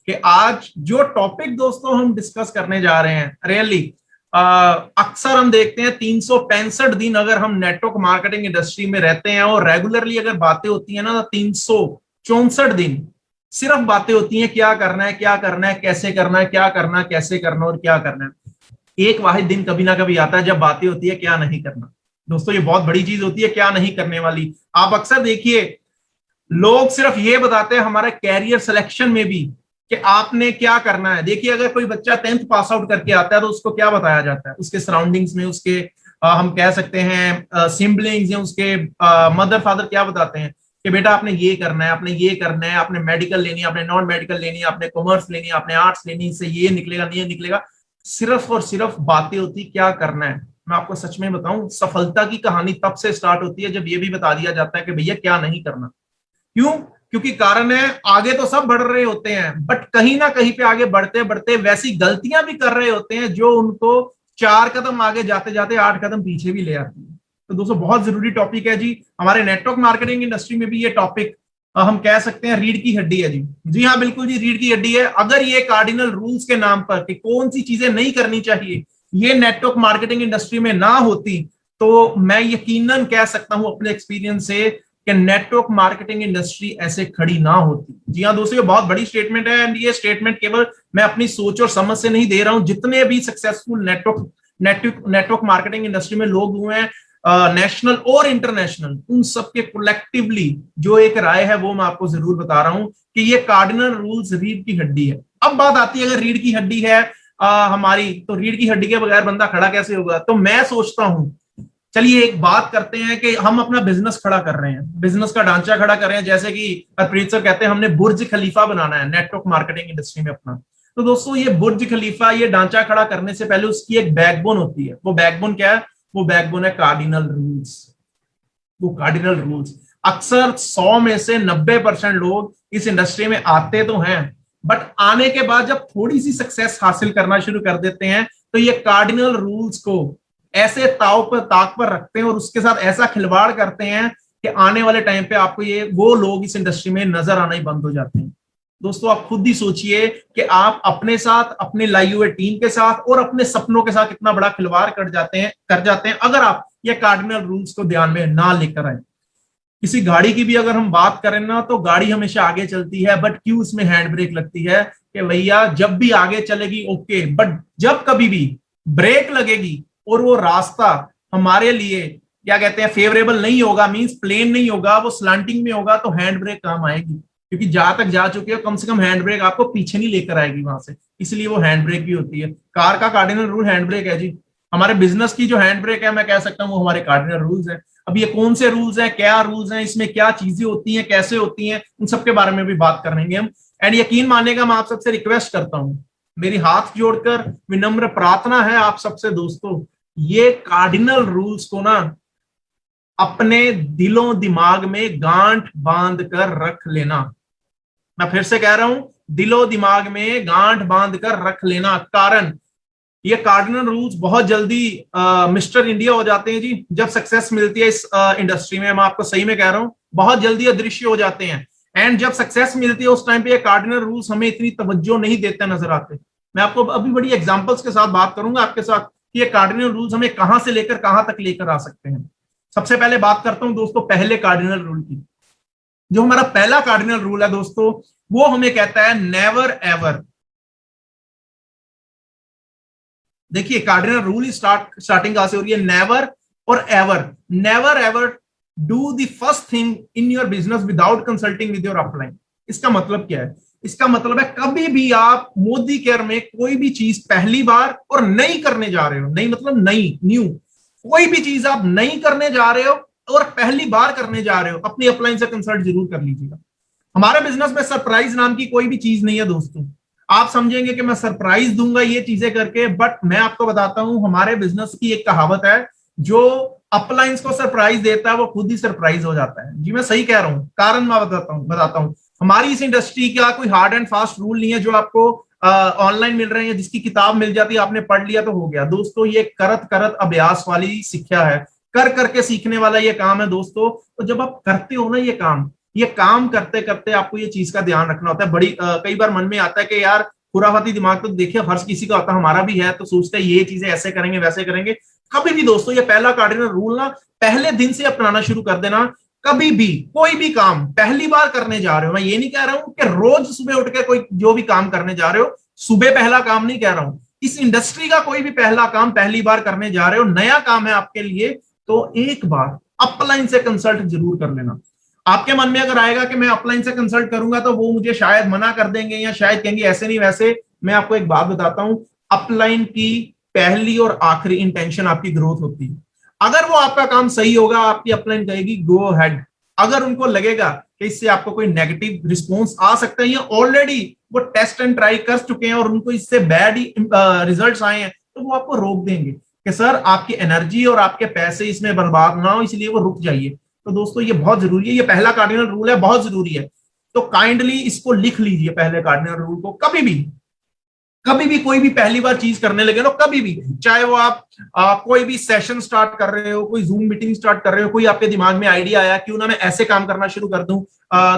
कि आज जो टॉपिक दोस्तों हम डिस्कस करने जा रहे हैं, रियली अक्सर हम देखते हैं 365 दिन अगर हम नेटवर्क मार्केटिंग इंडस्ट्री में रहते हैं और रेगुलरली अगर बातें होती है ना, तो 364 दिन सिर्फ बातें होती हैं, क्या करना है, क्या करना है, कैसे करना है, क्या करना है, कैसे करना और क्या करना है। एक वाहिद दिन कभी ना कभी आता है जब बातें होती है क्या नहीं करना। दोस्तों ये बहुत बड़ी चीज होती है क्या नहीं करने वाली। आप अक्सर देखिए लोग सिर्फ ये बताते हैं हमारे कैरियर सिलेक्शन में भी कि आपने क्या करना है। देखिए अगर कोई बच्चा 10th पास आउट करके आता है तो उसको क्या बताया जाता है, उसके सराउंडिंग्स में उसके हम कह सकते हैं सिबलिंग्स या उसके मदर फादर क्या बताते हैं कि बेटा आपने ये करना है, आपने ये करना है, आपने मेडिकल लेनी है, आपने नॉन मेडिकल लेनी है, आपने कॉमर्स लेनी है, आपने आर्ट्स लेनी है, इससे ये निकलेगा नहीं निकलेगा। सिर्फ और सिर्फ बातें होती क्या करना है। मैं आपको सच में बताऊं, सफलता की कहानी तब से स्टार्ट होती है जब ये भी बता दिया जाता है कि भैया क्या नहीं करना। क्यों? क्योंकि कारण है आगे तो सब बढ़ रहे होते हैं, बट कहीं ना कहीं पे आगे बढ़ते बढ़ते वैसी गलतियां भी कर रहे होते हैं जो उनको 4 कदम आगे जाते जाते 8 कदम पीछे भी ले आती है। तो दोस्तों बहुत जरूरी टॉपिक है जी। हमारे नेटवर्क मार्केटिंग इंडस्ट्री में भी ये टॉपिक हम कह सकते हैं रीढ़ की हड्डी है जी। जी हाँ बिल्कुल जी, रीढ़ की हड्डी है। अगर ये कार्डिनल रूल्स के नाम पर कि कौन सी चीजें नहीं करनी चाहिए ये नेटवर्क मार्केटिंग इंडस्ट्री में ना होती तो मैं यकीनन कह सकता हूं अपने एक्सपीरियंस से कि नेटवर्क मार्केटिंग इंडस्ट्री ऐसे खड़ी ना होती। जी हाँ दोस्तों ये बहुत बड़ी स्टेटमेंट है एंड ये स्टेटमेंट केवल मैं अपनी सोच और समझ से नहीं दे रहा हूं। जितने भी सक्सेसफुल नेटवर्क मार्केटिंग इंडस्ट्री में लोग हुए हैं नेशनल और इंटरनेशनल, उन सबके कलेक्टिवली जो एक राय है वो मैं आपको जरूर बता रहा हूं कि ये कार्डिनल रूल्स रीढ़ की हड्डी है। अब बात आती है अगर रीढ़ की हड्डी है हमारी, तो रीढ़ की हड्डी के बगैर बंदा खड़ा कैसे होगा। तो मैं सोचता हूं चलिए एक बात करते हैं कि हम अपना बिजनेस खड़ा कर रहे हैं, बिजनेस का ढांचा खड़ा कर रहे हैं, जैसे कि हरप्रीत सर कहते हैं हमने बुर्ज खलीफा बनाना है नेटवर्क मार्केटिंग इंडस्ट्री में अपना। तो दोस्तों ये बुर्ज खलीफा, ये ढांचा खड़ा करने से पहले उसकी एक बैकबोन होती है। वो बैकबोन क्या है? वो बैकबोन है कार्डिनल रूल्स। वो कार्डिनल रूल्स अक्सर 100 में से 90% लोग इस इंडस्ट्री में आते तो हैं, बट आने के बाद जब थोड़ी सी सक्सेस हासिल करना शुरू कर देते हैं तो ये कार्डिनल रूल्स को ऐसे ताक पर रखते हैं और उसके साथ ऐसा खिलवाड़ करते हैं कि आने वाले टाइम पे आपको ये वो लोग इस इंडस्ट्री में नजर आना ही बंद हो जाते हैं। दोस्तों आप खुद ही सोचिए कि आप अपने साथ, अपने लाई हुए टीम के साथ और अपने सपनों के साथ कितना बड़ा खिलवाड़ कर जाते हैं अगर आप ये कार्डिनल रूल्स को ध्यान में ना लेकर आए। किसी गाड़ी की भी अगर हम बात करें ना, तो गाड़ी हमेशा आगे चलती है, बट क्यों उसमें हैंड ब्रेक लगती है कि भैया जब भी आगे चलेगी ओके, बट जब कभी भी ब्रेक लगेगी और वो रास्ता हमारे लिए क्या कहते हैं फेवरेबल नहीं होगा, मींस प्लेन नहीं होगा, वो स्लांटिंग में होगा, तो हैंड ब्रेक काम आएगी। क्योंकि जहां तक जा चुके हो कम से कम हैंड ब्रेक आपको पीछे नहीं लेकर आएगी वहां से, इसलिए वो हैंड ब्रेक भी होती है। कार का कार्डिनल रूल हैंड ब्रेक है जी। हमारे बिजनेस की जो हैंड ब्रेक है मैं कह सकता हूँ वो हमारे कार्डिनल रूल्स है। अब ये कौन से रूल्स हैं, क्या रूल्स हैं, इसमें क्या चीजें होती हैं, कैसे होती हैं, उन सबके बारे में भी बात करेंगे हम। एंड यकीन मानेगा मैं आप सबसे रिक्वेस्ट करता हूं, मेरी हाथ जोड़कर विनम्र प्रार्थना है आप सबसे दोस्तों, ये कार्डिनल रूल्स को ना अपने दिलों दिमाग में गांठ बांध कर रख लेना। मैं फिर से कह रहा हूं, दिलों दिमाग में गांठ बांध कर रख लेना। कारण ये कार्डिनल रूल्स बहुत जल्दी मिस्टर इंडिया हो जाते हैं जी। जब सक्सेस मिलती है इस इंडस्ट्री में, मैं आपको सही में कह रहा हूं, बहुत जल्दी अदृश्य हो जाते हैं। एंड जब सक्सेस मिलती है उस टाइम पे ये कार्डिनल रूल्स हमें इतनी तवज्जो नहीं देते नजर आते। मैं आपको अभी बड़ी एग्जांपल्स के साथ बात करूंगा आपके साथ कि ये कार्डिनल रूल्स हमें कहां से लेकर कहां तक लेकर आ सकते हैं। सबसे पहले बात करता हूं दोस्तों पहले कार्डिनल रूल की। जो हमारा पहला कार्डिनल रूल है दोस्तों, वो हमें कहता है नेवर एवर। देखिए कार्डिनल रूल स्टार्टिंग कहां से हो रही है? नेवर और ever. Never ever do the first thing in your business without consulting with your upline. इसका मतलब क्या है? इसका मतलब है कभी भी आप मोदी केयर में कोई भी चीज पहली बार और नई करने जा रहे हो, नई मतलब नई, न्यू, कोई भी चीज आप नई करने जा रहे हो और पहली बार करने जा रहे हो, अपनी अपलाइन से कंसल्ट जरूर कर लीजिएगा। हमारे बिजनेस में सरप्राइज नाम की कोई भी चीज नहीं है दोस्तों। आप समझेंगे कि मैं सरप्राइज दूंगा ये चीजें करके, बट मैं आपको बताता हूं हमारे बिजनेस की एक कहावत है, जो अपलाइंस को सरप्राइज देता है वो खुद ही सरप्राइज हो जाता है। जी मैं सही कह रहा हूं। कारण मैं बताता हूं हमारी इस इंडस्ट्री का कोई हार्ड एंड फास्ट रूल नहीं है जो आपको ऑनलाइन मिल रहे हैं, जिसकी किताब मिल जाती है, आपने पढ़ लिया तो हो गया। दोस्तों ये करत करत अभ्यास वाली शिक्षा है, कर करके सीखने वाला ये काम है दोस्तों। तो जब आप करते हो ना ये काम, ये काम करते करते आपको ये चीज का ध्यान रखना होता है। बड़ी कई बार मन में आता है कि यार खुराफाती दिमाग तो देखिए हर किसी का होता है, हमारा भी है, तो सोचते हैं ये चीजें ऐसे करेंगे वैसे करेंगे। कभी भी दोस्तों ये पहला कार्डिनल रूल ना पहले दिन से अपनाना शुरू कर देना। कभी भी कोई भी काम पहली बार करने जा रहे हो, मैं ये नहीं कह रहा हूं कि रोज सुबह उठ के कोई जो भी काम करने जा रहे हो, सुबह पहला काम नहीं कह रहा हूं, इस इंडस्ट्री का कोई भी पहला काम पहली बार करने जा रहे हो, नया काम है आपके लिए, तो एक बार अपलाइन से कंसल्ट जरूर कर लेना। आपके मन में अगर आएगा कि मैं अपलाइन से कंसल्ट करूंगा तो वो मुझे शायद मना कर देंगे या शायद कहेंगे ऐसे नहीं वैसे, मैं आपको एक बात बताता हूं, अपलाइन की पहली और आखिरी इंटेंशन आपकी ग्रोथ होती है। अगर वो आपका काम सही होगा, आपकी अपलाइन कहेगी गो हेड। अगर उनको लगेगा कि इससे आपको कोई नेगेटिव रिस्पॉन्स आ सकता है या ऑलरेडी वो टेस्ट एंड ट्राई कर चुके हैं और उनको इससे बैड ही रिजल्ट्स आए हैं, तो वो आपको रोक देंगे कि सर आपकी एनर्जी और आपके पैसे इसमें बर्बाद ना हो, इसलिए वो रुक जाइए। तो दोस्तों ये बहुत जरूरी है, ये पहला कार्डिनल रूल है, बहुत जरूरी है। तो काइंडली इसको लिख लीजिए, पहले कार्डिनल रूल को। कभी भी कोई भी पहली बार चीज करने लगे ना, कभी भी, चाहे वो आप कोई भी सेशन स्टार्ट कर रहे हो, कोई जूम मीटिंग स्टार्ट कर रहे हो, कोई आपके दिमाग में आइडिया आया, क्यों ना मैं ऐसे काम करना शुरू कर दूं,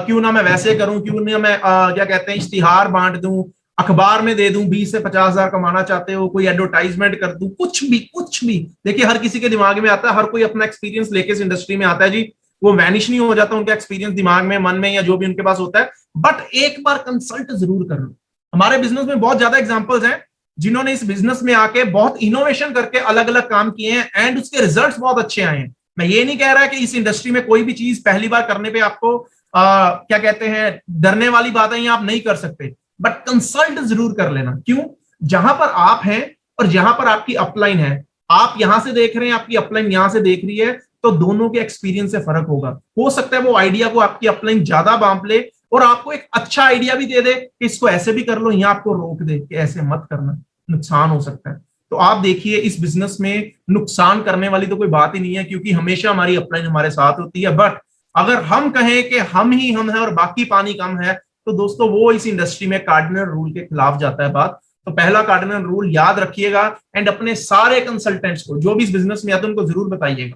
क्यों ना मैं वैसे करूं, क्यों ना मैं क्या कहते हैं इश्तिहार बांट दूं, अखबार में दे दूं, 20 से 50 हजार कमाना चाहते हो, कोई एडवर्टाइजमेंट कर दूं, कुछ भी देखिए हर किसी के दिमाग में आता है, हर कोई अपना एक्सपीरियंस लेके इस इंडस्ट्री में आता है जी। वो वैनिश नहीं हो जाता उनका एक्सपीरियंस दिमाग में, मन में, या जो भी उनके पास होता है, बट एक बार कंसल्ट जरूर कर लो। हमारे बिजनेस में बहुत ज्यादा एग्जांपल्स हैं जिन्होंने इस बिजनेस में आके बहुत इनोवेशन करके अलग अलग काम किए हैं एंड उसके रिजल्ट्स बहुत अच्छे आए हैं। मैं ये नहीं कह रहा कि इस इंडस्ट्री में कोई भी चीज पहली बार करने पे आपको क्या कहते हैं डरने वाली बात है या आप नहीं कर सकते, बट कंसल्ट जरूर कर लेना। क्यों? जहां पर आप हैं और जहां पर आपकी अपलाइन है, आप यहां से देख रहे हैं, आपकी अपलाइन यहां से देख रही है, तो दोनों के एक्सपीरियंस से फर्क होगा। हो सकता है वो आइडिया को आपकी अपलाइन ज्यादा बांप ले और आपको एक अच्छा आइडिया भी दे दे कि इसको ऐसे भी कर लो, यहाँ आपको रोक दे कि ऐसे मत करना, नुकसान हो सकता है। तो आप देखिए इस बिजनेस में नुकसान करने वाली तो कोई बात ही नहीं है, क्योंकि हमेशा हमारी अपलाइन हमारे साथ होती है। बट अगर हम कहें कि हम ही हम हैं और बाकी पानी कम है, तो दोस्तों वो इस इंडस्ट्री में कार्डिनल रूल के खिलाफ जाता है बात। तो पहला कार्डिनल रूल याद रखिएगा एंड अपने सारे कंसल्टेंट्स को जो भी इस बिजनेस में आते हैं उनको जरूर बताइएगा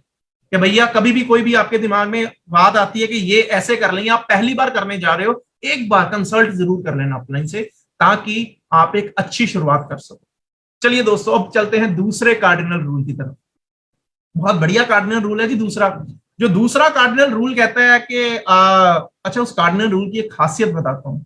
कि भैया कभी भी कोई भी आपके दिमाग में बात आती है कि ये ऐसे कर लेंगे, आप पहली बार करने जा रहे हो, एक बार कंसल्ट जरूर कर लेना अपलाइन से, ताकि आप एक अच्छी शुरुआत कर सको। चलिए दोस्तों अब चलते हैं दूसरे कार्डिनल रूल की तरफ। बहुत बढ़िया कार्डिनल रूल है जी दूसरा। जो दूसरा कार्डिनल रूल कहता है कि अच्छा उस कार्डिनल रूल की एक खासियत बताता हूं।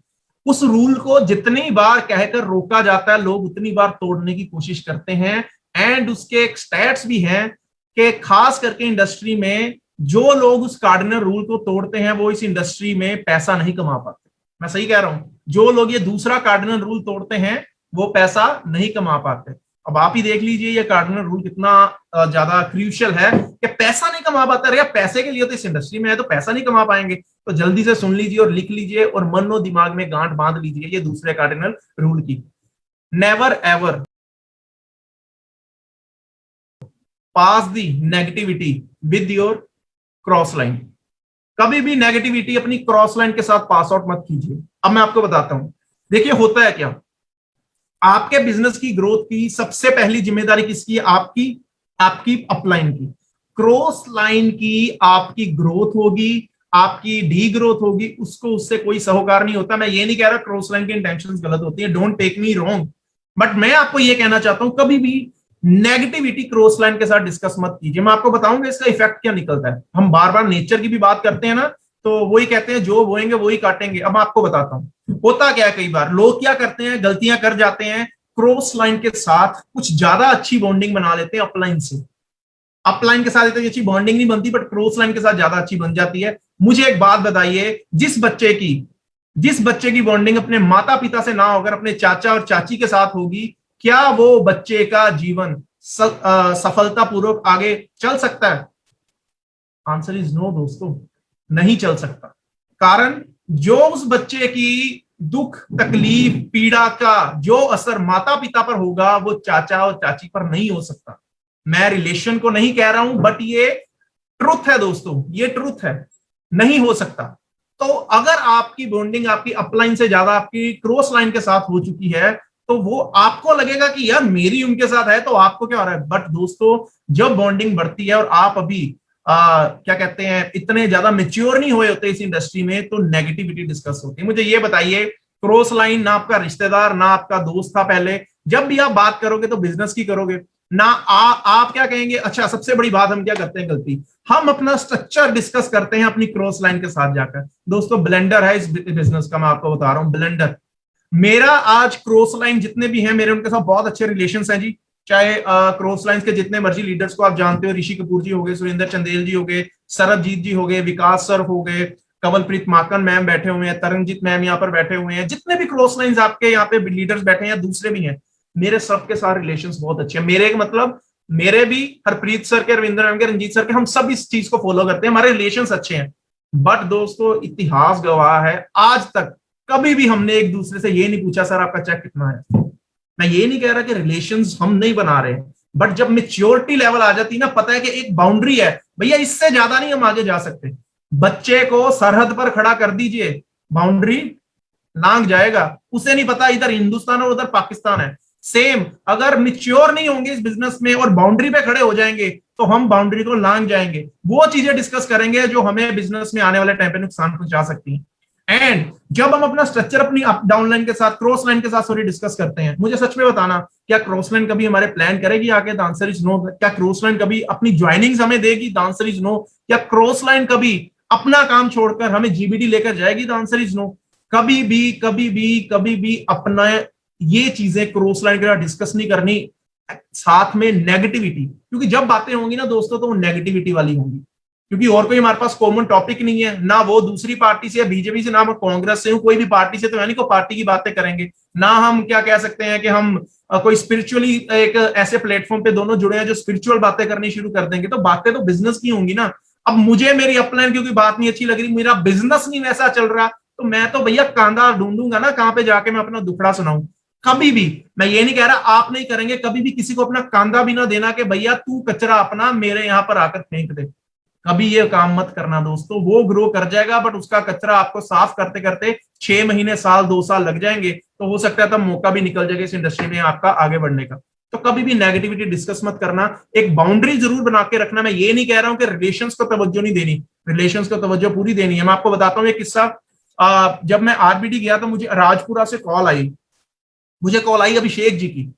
उस रूल को जितनी बार कहकर रोका जाता है लोग उतनी बार तोड़ने की कोशिश करते हैं एंड उसके एक स्टैट्स भी हैं कि खास करके इंडस्ट्री में जो लोग उस कार्डिनल रूल को तोड़ते हैं वो इस इंडस्ट्री में पैसा नहीं कमा पाते। मैं सही कह रहा हूं, जो लोग ये दूसरा कार्डिनल रूल तोड़ते हैं वो पैसा नहीं कमा पाते। अब आप ही देख लीजिए ये कार्डिनल रूल कितना ज्यादा क्रूशियल है कि पैसा नहीं कमा पाता। अरे पैसे के लिए तो इस इंडस्ट्री में है, तो पैसा नहीं कमा पाएंगे। तो जल्दी से सुन लीजिए और लिख लीजिए और मनो दिमाग में गांठ बांध लीजिए ये दूसरे कार्डिनल रूल की। Never ever pass the negativity with your cross line. कभी भी नेगेटिविटी अपनी क्रॉस लाइन के साथ पास आउट मत कीजिए। अब मैं आपको बताता हूं, देखिए होता है क्या, आपके बिजनेस की ग्रोथ की सबसे पहली जिम्मेदारी किसकी है? आपकी अपलाइन की। क्रॉस लाइन की आपकी ग्रोथ होगी, आपकी डी ग्रोथ होगी, उसको उससे कोई सरोकार नहीं होता। मैं ये नहीं कह रहा क्रॉस लाइन की इंटेंशंस गलत होती है, don't take me wrong, but मैं आपको ये कहना चाहता हूं कभी भी नेगेटिविटी क्रॉस लाइन के साथ डिस्कस मत कीजिए। मैं आपको बताऊंगा इसका इफेक्ट क्या निकलता है। हम बार बार नेचर की भी बात करते हैं ना, तो वही कहते हैं जो बोएंगे वही काटेंगे। अब मैं आपको बताता हूं होता क्या है, कई बार लोग क्या करते हैं, गलतियां कर जाते हैं, क्रॉस लाइन के साथ कुछ ज्यादा अच्छी बॉन्डिंग बना लेते हैं अपलाइन से। अपलाइन के साथ इतनी अच्छी बॉन्डिंग नहीं बनती, बट क्रॉस लाइन के साथ ज्यादा अच्छी बन जाती है। मुझे एक बात बताइए, जिस बच्चे की बॉन्डिंग अपने माता पिता से ना होकर अपने चाचा और चाची के साथ होगी, क्या वो बच्चे का जीवन सफलतापूर्वक आगे चल सकता है? आंसर इज नो दोस्तों, नहीं चल सकता। कारण जो उस बच्चे की दुख तकलीफ पीड़ा का जो असर माता पिता पर होगा वो चाचा और चाची पर नहीं हो सकता। मैं रिलेशन को नहीं कह रहा हूं, बट ये ट्रुथ है दोस्तों, ये ट्रुथ है, नहीं हो सकता। तो अगर आपकी बॉन्डिंग आपकी अपलाइन से ज्यादा आपकी क्रॉस लाइन के साथ हो चुकी है, तो वो आपको लगेगा कि यार मेरी उनके साथ है तो आपको क्या हो रहा है। बट दोस्तों जब बॉन्डिंग बढ़ती है और आप अभी क्या कहते हैं, इतने ज्यादा मेच्योर नहीं हुए होते इस इंडस्ट्री में, तो नेगेटिविटी डिस्कस होती है। मुझे ये बताइए, क्रॉस लाइन ना आपका रिश्तेदार ना आपका दोस्त था पहले, जब भी आप बात करोगे तो बिजनेस की करोगे ना। आप क्या कहेंगे? अच्छा, सबसे बड़ी बात हम क्या करते हैं गलती, हम अपना स्ट्रक्चर डिस्कस करते हैं अपनी क्रॉस लाइन के साथ जाकर। दोस्तों ब्लेंडर है इस बिजनेस का, मैं आपको बता रहा हूं, ब्लेंडर। मेरा आज क्रॉस लाइन जितने भी हैं मेरे उनके साथ बहुत अच्छे रिलेशंस हैं जी। चाहे क्रॉस लाइंस के जितने मर्जी लीडर्स को आप जानते हो, ऋषि कपूर जी हो गए, सुरेंद्र चंदेल जी हो गए, सरबजीत जी हो गए, विकास सर हो गए, कवलप्रीत माकन मैम बैठे हुए हैं, तरनजीत मैम यहाँ पर बैठे हुए हैं, जितने भी क्रॉस लाइंस आपके यहाँ पे लीडर्स बैठे हैं या दूसरे भी हैं, मेरे सबके साथ रिलेशंस बहुत अच्छे हैं। मेरे मतलब मेरे भी, हरप्रीत सर के, रविंद्र मैम के, रंजीत सर के, हम सब इस चीज को फॉलो करते हैं, हमारे रिलेशंस अच्छे हैं। बट दोस्तों इतिहास गवाह है, आज तक कभी भी हमने एक दूसरे से ये नहीं पूछा सर आपका चेक कितना है। मैं ये नहीं कह रहा कि रिलेशंस हम नहीं बना रहे, बट जब मेच्योरिटी लेवल आ जाती है ना, पता है कि एक बाउंड्री है भैया, इससे ज्यादा नहीं हम आगे जा सकते। बच्चे को सरहद पर खड़ा कर दीजिए, बाउंड्री लांग जाएगा, उसे नहीं पता इधर हिंदुस्तान और उधर पाकिस्तान है। सेम अगर मिच्योर नहीं होंगे इस बिजनेस में और बाउंड्री पे खड़े हो जाएंगे, तो हम बाउंड्री को लांग जाएंगे। वो चीजें डिस्कस करेंगे जो हमें बिजनेस में आने वाले टाइम पे नुकसान पहुंचा सकती हैं। एंड जब हम अपना स्ट्रक्चर अपनी अप डाउन लाइन के साथ, क्रॉस लाइन के साथ सॉरी डिस्कस करते हैं, मुझे सच में बताना, क्या क्रॉस लाइन कभी हमारे प्लान करेगी आके? The answer is no. क्या क्रॉस लाइन कभी अपनी ज्वाइनिंग्स हमें देगी? The answer is no. क्या क्रॉस लाइन कभी अपना काम छोड़कर हमें जीबीडी लेकर जाएगी? The answer is no. कभी भी कभी भी कभी भी अपना ये चीजें क्रॉस लाइन के साथ डिस्कस नहीं करनी, साथ में नेगेटिविटी, क्योंकि जब बातें होंगी ना दोस्तों, तो वो नेगेटिविटी वाली होंगी, क्योंकि और कोई हमारे पास कॉमन टॉपिक नहीं है ना। वो दूसरी पार्टी से, बीजेपी से, ना मैं कांग्रेस से हूं, कोई भी पार्टी से, तो यानी को पार्टी की बातें करेंगे ना। हम क्या कह सकते हैं कि हम कोई स्पिरिचुअली एक ऐसे प्लेटफॉर्म पे दोनों जुड़े हैं जो स्पिरिचुअल बातें करनी शुरू कर देंगे, तो बातें तो बिजनेस की होंगी ना। अब मुझे मेरी अपलाइन क्योंकि बात नहीं अच्छी लग रही, मेरा बिजनेस नहीं वैसा चल रहा, तो मैं तो भैया कांदा ढूंढूंगा ना, कहां पे जाके मैं अपना दुखड़ा सुनाऊं। कभी भी, मैं ये नहीं कह रहा आप नहीं करेंगे, कभी भी किसी को अपना कांदा भी ना देना कि भैया तू कचरा अपना मेरे यहां पर आकर फेंक दे। कभी ये काम मत करना दोस्तों। वो ग्रो कर जाएगा, बट उसका कचरा आपको साफ करते करते 6 महीने, साल, 2 साल लग जाएंगे, तो हो सकता है तब मौका भी निकल जाएगा इस इंडस्ट्री में आपका आगे बढ़ने का। तो कभी भी नेगेटिविटी डिस्कस मत करना, एक बाउंड्री जरूर बना के रखना। मैं ये नहीं कह रहा हूं कि रिलेशंस को तवज्जो नहीं देनी, रिलेशंस को तवज्जो पूरी देनी है। मैं आपको बताता हूँ एक किस्सा। जब मैं आरबीडी गया तो मुझे राजपुरा से कॉल आई, अभिषेक जी की।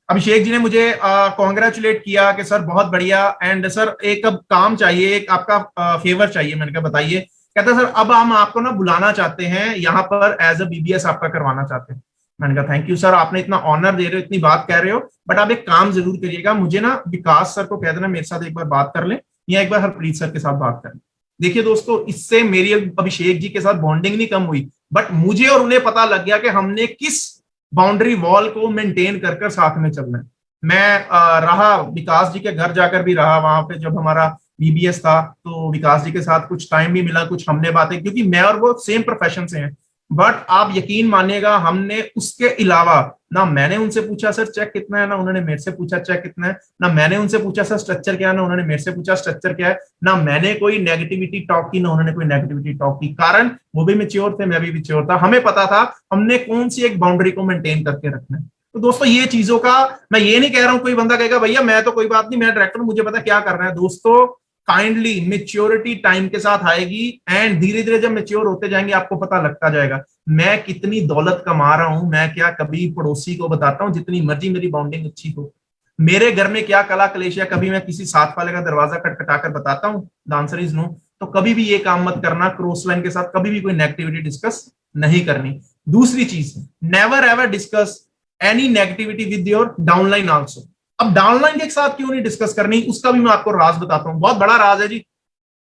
अभिषेक जी ने मुझे कॉन्ग्रेचुलेट किया कि सर बहुत बढ़िया, एंड सर एक अब काम चाहिए, एक आपका फेवर चाहिए। मैंने कहा बताइए। कहता सर अब हम आपको ना बुलाना चाहते हैं यहाँ पर, एज अ बीबीएस आपका करवाना चाहते हैं। मैंने कहा थैंक यू सर, आपने इतना ऑनर दे रहे हो, इतनी बात कह रहे हो, बट आप एक काम जरूर करिएगा, मुझे ना विकास सर को कह देना मेरे साथ एक बार बात कर लें, या एक बार हरप्रीत सर के साथ बात कर लें। देखिए दोस्तों, इससे मेरी अभिषेक जी के साथ बॉन्डिंग नहीं कम हुई, बट मुझे और उन्हें पता लग गया कि हमने किस बाउंड्री वॉल को मेंटेन कर कर साथ में चलना है। मैं रहा विकास जी के घर जाकर भी रहा, वहां पे जब हमारा बीबीएस था, तो विकास जी के साथ कुछ टाइम भी मिला, कुछ हमने बातें, क्योंकि मैं और वो सेम प्रोफेशन से हैं। बट आप यकीन मानिएगा, हमने उसके अलावा ना मैंने उनसे पूछा सर चेक कितना है, ना उन्होंने मेरे से पूछा चेक कितना है, ना मैंने उनसे पूछा सर स्ट्रक्चर क्या है, ना उन्होंने मेरे से पूछा स्ट्रक्चर क्या है, ना मैंने कोई नेगेटिविटी टॉक की, ना उन्होंने कोई नेगेटिविटी टॉक की। कारण वो भी मैच्योर थे, मैं भी मैच्योर था, हमें पता था हमने कौन सी एक बाउंड्री को मेंटेन करके रखना है। तो दोस्तों ये चीजों का, मैं ये नहीं कह रहा हूं कोई बंदा कहेगा भैया मैं तो कोई बात नहीं, मैं डायरेक्टर, मुझे पता क्या करना है। दोस्तों काइंडली मेच्योरिटी टाइम के साथ आएगी, एंड धीरे धीरे जब मेच्योर होते जाएंगे आपको पता लगता जाएगा मैं कितनी दौलत कमा रहा हूं। मैं क्या कभी पड़ोसी को बताता हूं, जितनी मर्जी मेरी बाउंडिंग अच्छी हो, मेरे घर में क्या कला कलेश है, कभी मैं किसी साथ वाले का दरवाजा खटखटाकर बताता हूं? The answer is no. तो कभी भी ये काम मत करना, क्रॉस लाइन के साथ कभी भी कोई नेगेटिविटी डिस्कस नहीं करनी। दूसरी चीज, never ever discuss any negativity with your downline also. अब डाउनलाइन के साथ क्यों नहीं डिस्कस करनी, उसका भी मैं आपको राज बताता हूं, बहुत बड़ा राज है जी।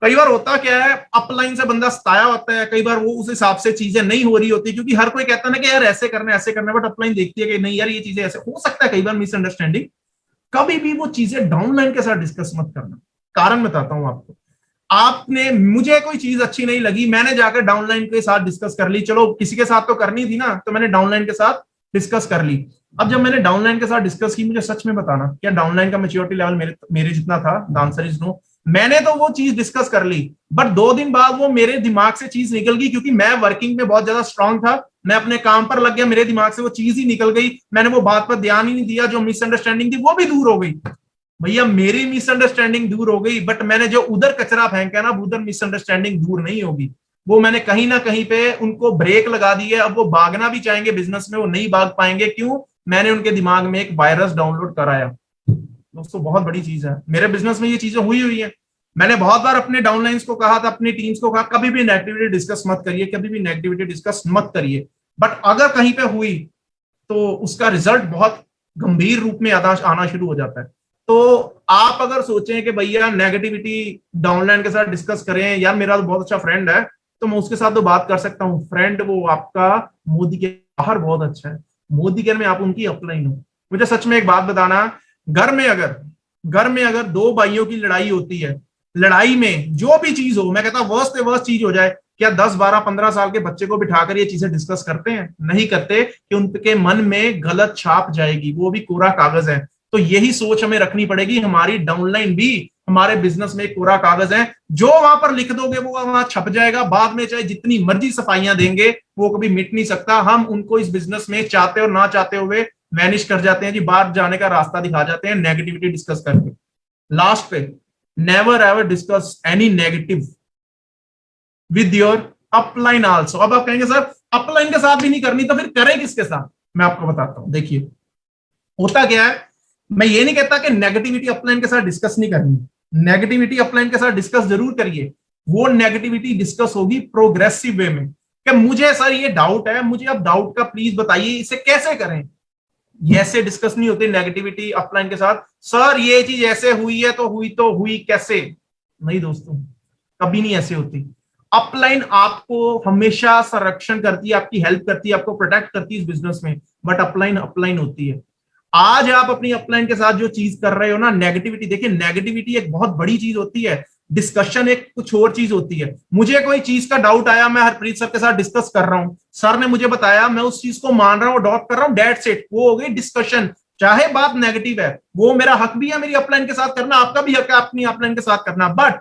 कई बार होता क्या है, अपलाइन से बंदा सताया होता है, कई बार वो उस हिसाब से चीजें नहीं हो रही होती, क्योंकि हर कोई कहता है ना कि यार ऐसे करना ऐसे करना, बट अपलाइन देखती है कि नहीं यार ये चीजें ऐसे हो सकता है, कई बार मिसअंडरस्टैंडिंग। कभी भी वो चीजें डाउनलाइन के साथ डिस्कस मत करना। कारण बताता हूं आपको, आपने, मुझे कोई चीज अच्छी नहीं लगी, मैंने जाकर डाउनलाइन के साथ डिस्कस कर ली, चलो किसी के साथ तो करनी थी ना, तो मैंने डाउनलाइन के साथ डिस्कस कर ली। अब जब मैंने डाउनलाइन के साथ डिस्कस की, मुझे सच में बताना क्या डाउनलाइन का मैच्योरिटी लेवल मेरे जितना था? The answer is no. मैंने तो वो चीज डिस्कस कर ली, बट 2 दिन बाद वो मेरे दिमाग से चीज निकल गई, क्योंकि मैं वर्किंग में बहुत ज्यादा स्ट्रांग था, मैं अपने काम पर लग गया, मेरे दिमाग से वो चीज ही निकल गई, मैंने वो बात पर ध्यान ही नहीं दिया, जो मिसअंडरस्टैंडिंग थी वो भी दूर हो गई। भैया मेरी मिसअंडरस्टैंडिंग दूर हो गई, बट मैंने जो उधर कचरा फेंका ना, उधर मिसअंडरस्टैंडिंग दूर नहीं होगी। वो मैंने कहीं ना कहीं पे उनको ब्रेक लगा दी है। अब वो भागना भी चाहेंगे बिजनेस में, वो नहीं भाग पाएंगे। क्यों? मैंने उनके दिमाग में एक वायरस डाउनलोड कराया। दोस्तों बहुत बड़ी चीज है, मेरे बिजनेस में ये चीजें हुई हुई है। मैंने बहुत बार अपने डाउनलाइंस को कहा था, अपनी टीम्स को कहा, कभी भी नेगेटिविटी डिस्कस मत करिए, कभी भी नेगेटिविटी डिस्कस मत करिए। बट अगर कहीं पे हुई तो उसका रिजल्ट बहुत गंभीर रूप में आना शुरू हो जाता है। तो आप अगर सोचें कि भैया नेगेटिविटी डाउनलाइन के साथ डिस्कस करें, यार मेरा तो बहुत अच्छा फ्रेंड है तो मैं उसके साथ तो बात कर सकता हूँ, फ्रेंड वो आपका मोदी के बाहर बहुत अच्छा है, मोदी के में आप उनकी अपलाइन हो। मुझे सच में एक बात बताना, घर में अगर दो भाइयों की लड़ाई होती है, लड़ाई में जो भी चीज हो, मैं कहता हूं वर्स्ट से वर्स्ट चीज हो जाए, क्या 10 12 15 साल के बच्चे को बिठाकर ये चीजें डिस्कस करते हैं? नहीं करते, कि उनके मन में गलत छाप जाएगी, वो भी कोरा कागज है। तो यही सोच हमें रखनी पड़ेगी, हमारी डाउनलाइन भी हमारे बिजनेस में कोरा कागज है, जो वहां पर लिख दोगे वो वहां छप जाएगा। बाद में चाहे जितनी मर्जी सफाइयां देंगे वो कभी मिट नहीं सकता। हम उनको इस बिजनेस में चाहते और ना चाहते हुए मैनिश कर जाते हैं जी, बाहर जाने का रास्ता दिखा जाते हैं नेगेटिविटी डिस्कस करके। लास्ट पे, never ever discuss any negative with your upline also. अब आप कहेंगे सर अपलाइन के साथ भी नहीं करनी तो फिर करें किसके साथ? मैं आपको बताता हूं। देखिए होता क्या है, मैं ये नहीं कहता कि नेगेटिविटी अपलाइन के साथ डिस्कस नहीं करनी, नेगेटिविटी अपलाइन के साथ डिस्कस जरूर करिए। वो नेगेटिविटी डिस्कस होगी प्रोग्रेसिव वे में, कि मुझे सर ये डाउट है, मुझे आप डाउट का प्लीज बताइए, इसे कैसे करें। ऐसे डिस्कस नहीं होती नेगेटिविटी अपलाइन के साथ, सर ये चीज ऐसे हुई है तो हुई कैसे? नहीं दोस्तों, कभी नहीं ऐसे होती। अपलाइन आपको हमेशा संरक्षण करती है, आपकी हेल्प करती है, आपको प्रोटेक्ट करती है इस बिजनेस में, बट अपलाइन अपलाइन होती है। आज आप अपनी अपलाइन के साथ जो चीज कर रहे हो ना, नेगेटिविटी, देखिए नेगेटिविटी एक बहुत बड़ी चीज होती है, डिस्कशन एक कुछ और चीज होती है। मुझे कोई चीज का डाउट आया, मैं हरप्रीत सर के साथ डिस्कस कर रहा हूं, सर ने मुझे बताया, मैं उस चीज को मान रहा हूं, अडॉप्ट कर रहा हूं, डेट सेट, वो हो गई डिस्कशन। चाहे बात नेगेटिव है, वो मेरा हक भी है मेरी अपलाइन के साथ करना, आपका भी हक है अपनी अपलाइन के साथ करना। बट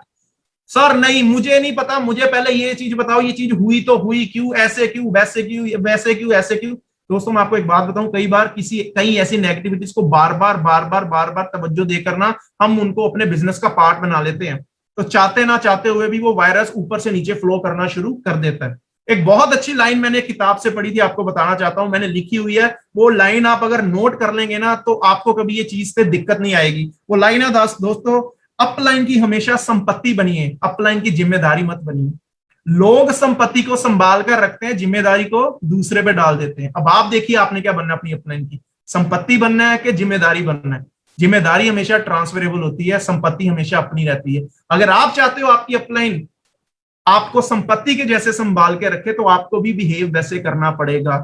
सर नहीं, मुझे नहीं पता, मुझे पहले ये चीज बताओ, ये चीज हुई तो हुई क्यों, ऐसे क्यों, वैसे क्यों, वैसे क्यों, ऐसे क्यों? दोस्तों मैं आपको एक बात बताऊं, कई ऐसी नेगेटिविटीज को बार बार तवज्जो देकर ना हम उनको अपने बिजनेस का पार्ट बना लेते हैं, तो चाहते ना चाहते हुए भी वो वायरस ऊपर से नीचे फ्लो करना शुरू कर देता है। एक बहुत अच्छी लाइन मैंने किताब से पढ़ी थी, आपको बताना चाहता हूं, मैंने लिखी हुई है, वो लाइन आप अगर नोट कर लेंगे ना तो आपको कभी ये चीज से दिक्कत नहीं आएगी। वो लाइन है दोस्तों, अपलाइन की हमेशा संपत्ति बनिए, अपलाइन की जिम्मेदारी मत बनिए। लोग संपत्ति को संभाल कर रखते हैं, जिम्मेदारी को दूसरे पे डाल देते हैं। अब आप देखिए आपने क्या बनना है अपनी अपलाइन की, संपत्ति बनना है कि जिम्मेदारी बनना है? जिम्मेदारी हमेशा ट्रांसफरेबल होती है, संपत्ति हमेशा अपनी रहती है। अगर आप चाहते हो आपकी अपलाइन आपको संपत्ति के जैसे संभाल के रखे, तो आपको भी बिहेव वैसे करना पड़ेगा।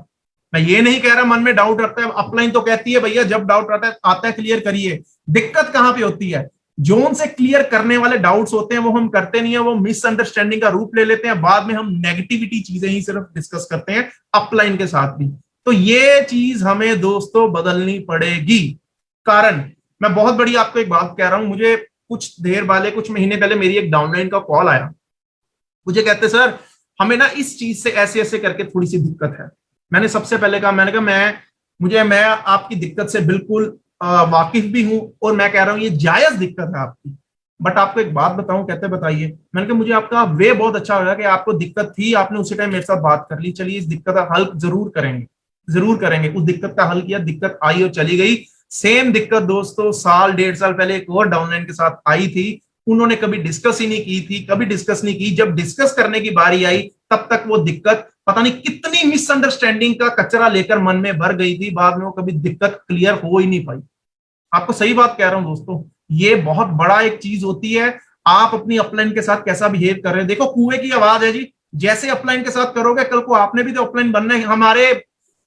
मैं ये नहीं कह रहा मन में डाउट रखता है, अपलाइन तो कहती है भैया जब डाउट आता है क्लियर करिए। दिक्कत कहां पे होती है, जो उनसे क्लियर करने वाले डाउट्स होते हैं वो हम करते नहीं है, वो मिसअंडरस्टैंडिंग का रूप ले लेते हैं, बाद में हम नेगेटिविटी चीजें ही सिर्फ डिस्कस करते हैं अपलाइन के साथ भी। तो ये चीज हमें दोस्तों बदलनी पड़ेगी। कारण मैं बहुत बड़ी आपको एक बात कह रहा हूं, मुझे कुछ महीने पहले मेरी एक डाउनलाइन का कॉल आया, मुझे कहते सर हमें ना इस चीज से ऐसे ऐसे करके थोड़ी सी दिक्कत है। मैंने सबसे पहले कहा, मैंने कहा मैं आपकी दिक्कत से बिल्कुल वाकिफ भी हूं, और मैं कह रहा हूं ये जायज दिक्कत है आपकी, बट आपको एक बात बताऊं। कहते बताइए। मैंने कहा मुझे आपका वे बहुत अच्छा लगा कि आपको दिक्कत थी, आपने उसी टाइम मेरे साथ बात कर ली, चलिए इस दिक्कत का हल जरूर करेंगे, जरूर करेंगे। उस दिक्कत का हल किया, दिक्कत आई और चली गई। सेम दिक्कत दोस्तों साल 1.5 साल पहले एक और डाउनलाइन के साथ आई थी, उन्होंने कभी डिस्कस ही नहीं की थी, कभी डिस्कस नहीं की। जब डिस्कस करने की बारी आई तब तक वो दिक्कत पता नहीं कितनी मिसअंडरस्टैंडिंग का कचरा लेकर मन में भर गई थी, बाद में वो कभी दिक्कत क्लियर हो ही नहीं पाई। आपको सही बात कह रहा हूं दोस्तों, ये बहुत बड़ा एक चीज होती है, आप अपनी अपलाइन के साथ कैसा बिहेव कर रहे हैं। देखो कुएं की आवाज है जी, जैसे अपलाइन के साथ करोगे कल को आपने भी तो अपलाइन बनना है। हमारे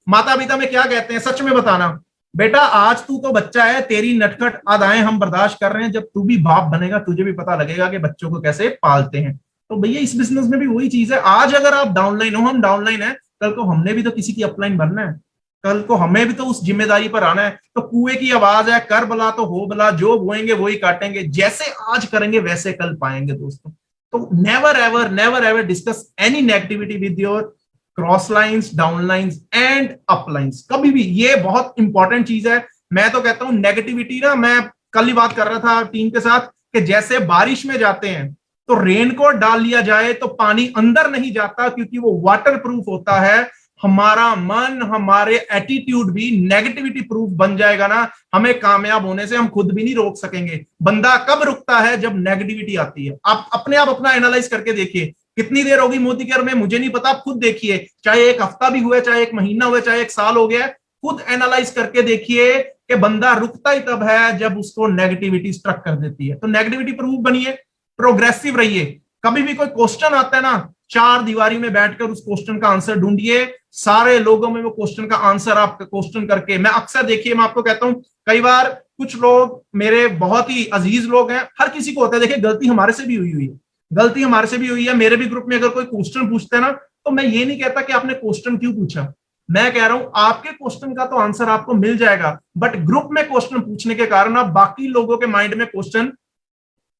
माता पिता में क्या कहते हैं, सच में बताना, बेटा आज तू तो बच्चा है, तेरी नटखट अदाएं हम बर्दाश्त कर रहे हैं, जब तू भी बाप बनेगा तुझे भी पता लगेगा कि बच्चों को कैसे पालते हैं। तो भैया इस बिजनेस में भी वही चीज है, आज अगर आप डाउनलाइन हो, हम डाउनलाइन है, कल को हमने भी तो किसी की अपलाइन बनना है, कल को हमें भी तो उस जिम्मेदारी पर आना है। तो कुएं की आवाज है, कर भला तो हो भला, जो बोएंगे वही काटेंगे, जैसे आज करेंगे वैसे कल पाएंगे दोस्तों। तो never ever discuss any negativity with your cross lines, down lines and up lines, कभी भी। ये बहुत इंपॉर्टेंट चीज है। मैं तो कहता हूं नेगेटिविटी ना, मैं कल ही बात कर रहा था टीम के साथ कि जैसे बारिश में जाते हैं तो रेनकोट डाल लिया जाए तो पानी अंदर नहीं जाता क्योंकि वो वाटर प्रूफ होता है, हमारा मन, हमारे एटीट्यूड भी नेगेटिविटी प्रूफ बन जाएगा ना, हमें कामयाब होने से हम खुद भी नहीं रोक सकेंगे। बंदा कब रुकता है? जब नेगेटिविटी आती है। आप अपने आप अपना एनालाइज करके देखिए, कितनी देर होगी मोदी केयर में मुझे नहीं पता, आप खुद देखिए, चाहे एक हफ्ता भी हुआ, चाहे एक महीना हुआ, चाहे एक साल हो गया, खुद एनालाइज करके देखिए कि बंदा रुकता ही तब है जब उसको नेगेटिविटी स्ट्रक कर देती है। तो नेगेटिविटी प्रूफ बनिए, प्रोग्रेसिव रहिए। कभी भी कोई क्वेश्चन आता है ना, चार दीवारी में बैठकर उस क्वेश्चन का आंसर ढूंढिए, सारे लोगों में वो क्वेश्चन का आंसर आप क्वेश्चन करके। मैं अक्सर, देखिए मैं आपको कहता हूं, कई बार कुछ लोग मेरे बहुत ही अजीज लोग हैं, हर किसी को होता है, देखिए गलती हमारे से भी हुई है, गलती हमारे से भी हुई है। मेरे भी ग्रुप में अगर कोई क्वेश्चन पूछते हैं ना, तो मैं ये नहीं कहता कि आपने क्वेश्चन क्यों पूछा, मैं कह रहा हूं आपके क्वेश्चन का तो आंसर आपको मिल जाएगा, बट ग्रुप में क्वेश्चन पूछने के कारण अब बाकी लोगों के माइंड में क्वेश्चन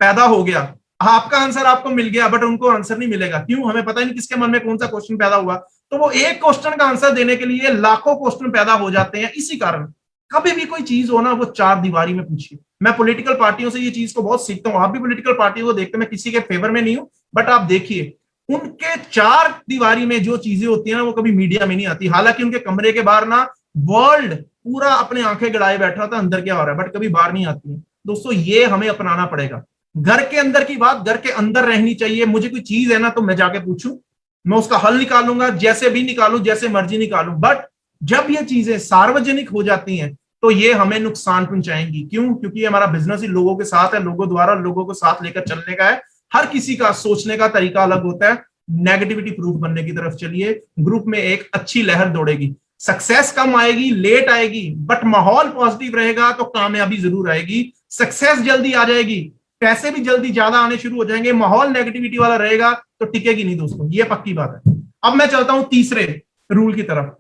पैदा हो गया, आपका आंसर आपको मिल गया बट उनको आंसर नहीं मिलेगा। क्यों? हमें पता ही नहीं किसके मन में कौन सा क्वेश्चन पैदा हुआ। तो वो एक क्वेश्चन का आंसर देने के लिए लाखों क्वेश्चन पैदा हो जाते हैं। इसी कारण कभी भी कोई चीज हो ना, वो चार दीवारी में पूछिए। मैं पॉलिटिकल पार्टियों से ये चीज को बहुत सीखता हूं, आप भी पॉलिटिकल पार्टियों को देखते हैं, मैं किसी के फेवर में नहीं हूं, बट आप देखिए उनके चार दीवारी में जो चीजें होती है ना, वो कभी मीडिया में नहीं आती। हालांकि उनके कमरे के बाहर ना वर्ल्ड पूरा अपने आंखें गड़ाए बैठा था अंदर क्या हो रहा है, बट कभी बाहर नहीं आती है। दोस्तों ये हमें अपनाना पड़ेगा। घर के अंदर की बात घर के अंदर रहनी चाहिए। मुझे कोई चीज है ना तो मैं जाके पूछूं, मैं उसका हल निकालूंगा, जैसे भी निकालूं, जैसे मर्जी निकालूं। बट जब ये चीजें सार्वजनिक हो जाती हैं तो ये हमें नुकसान पहुंचाएंगी। क्यों? क्योंकि हमारा बिजनेस ही लोगों के साथ है, लोगों द्वारा लोगों को साथ लेकर चलने का है। हर किसी का सोचने का तरीका अलग होता है। नेगेटिविटी प्रूफ बनने की तरफ चलिए, ग्रुप में एक अच्छी लहर दौड़ेगी। सक्सेस कम आएगी, लेट आएगी, बट माहौल पॉजिटिव रहेगा तो कामयाबी जरूर आएगी। सक्सेस जल्दी आ जाएगी, पैसे भी जल्दी ज्यादा आने शुरू हो जाएंगे, माहौल नेगेटिविटी वाला रहेगा तो टिकेगी नहीं दोस्तों, ये पक्की बात है। अब मैं चलता हूं तीसरे रूल की तरफ।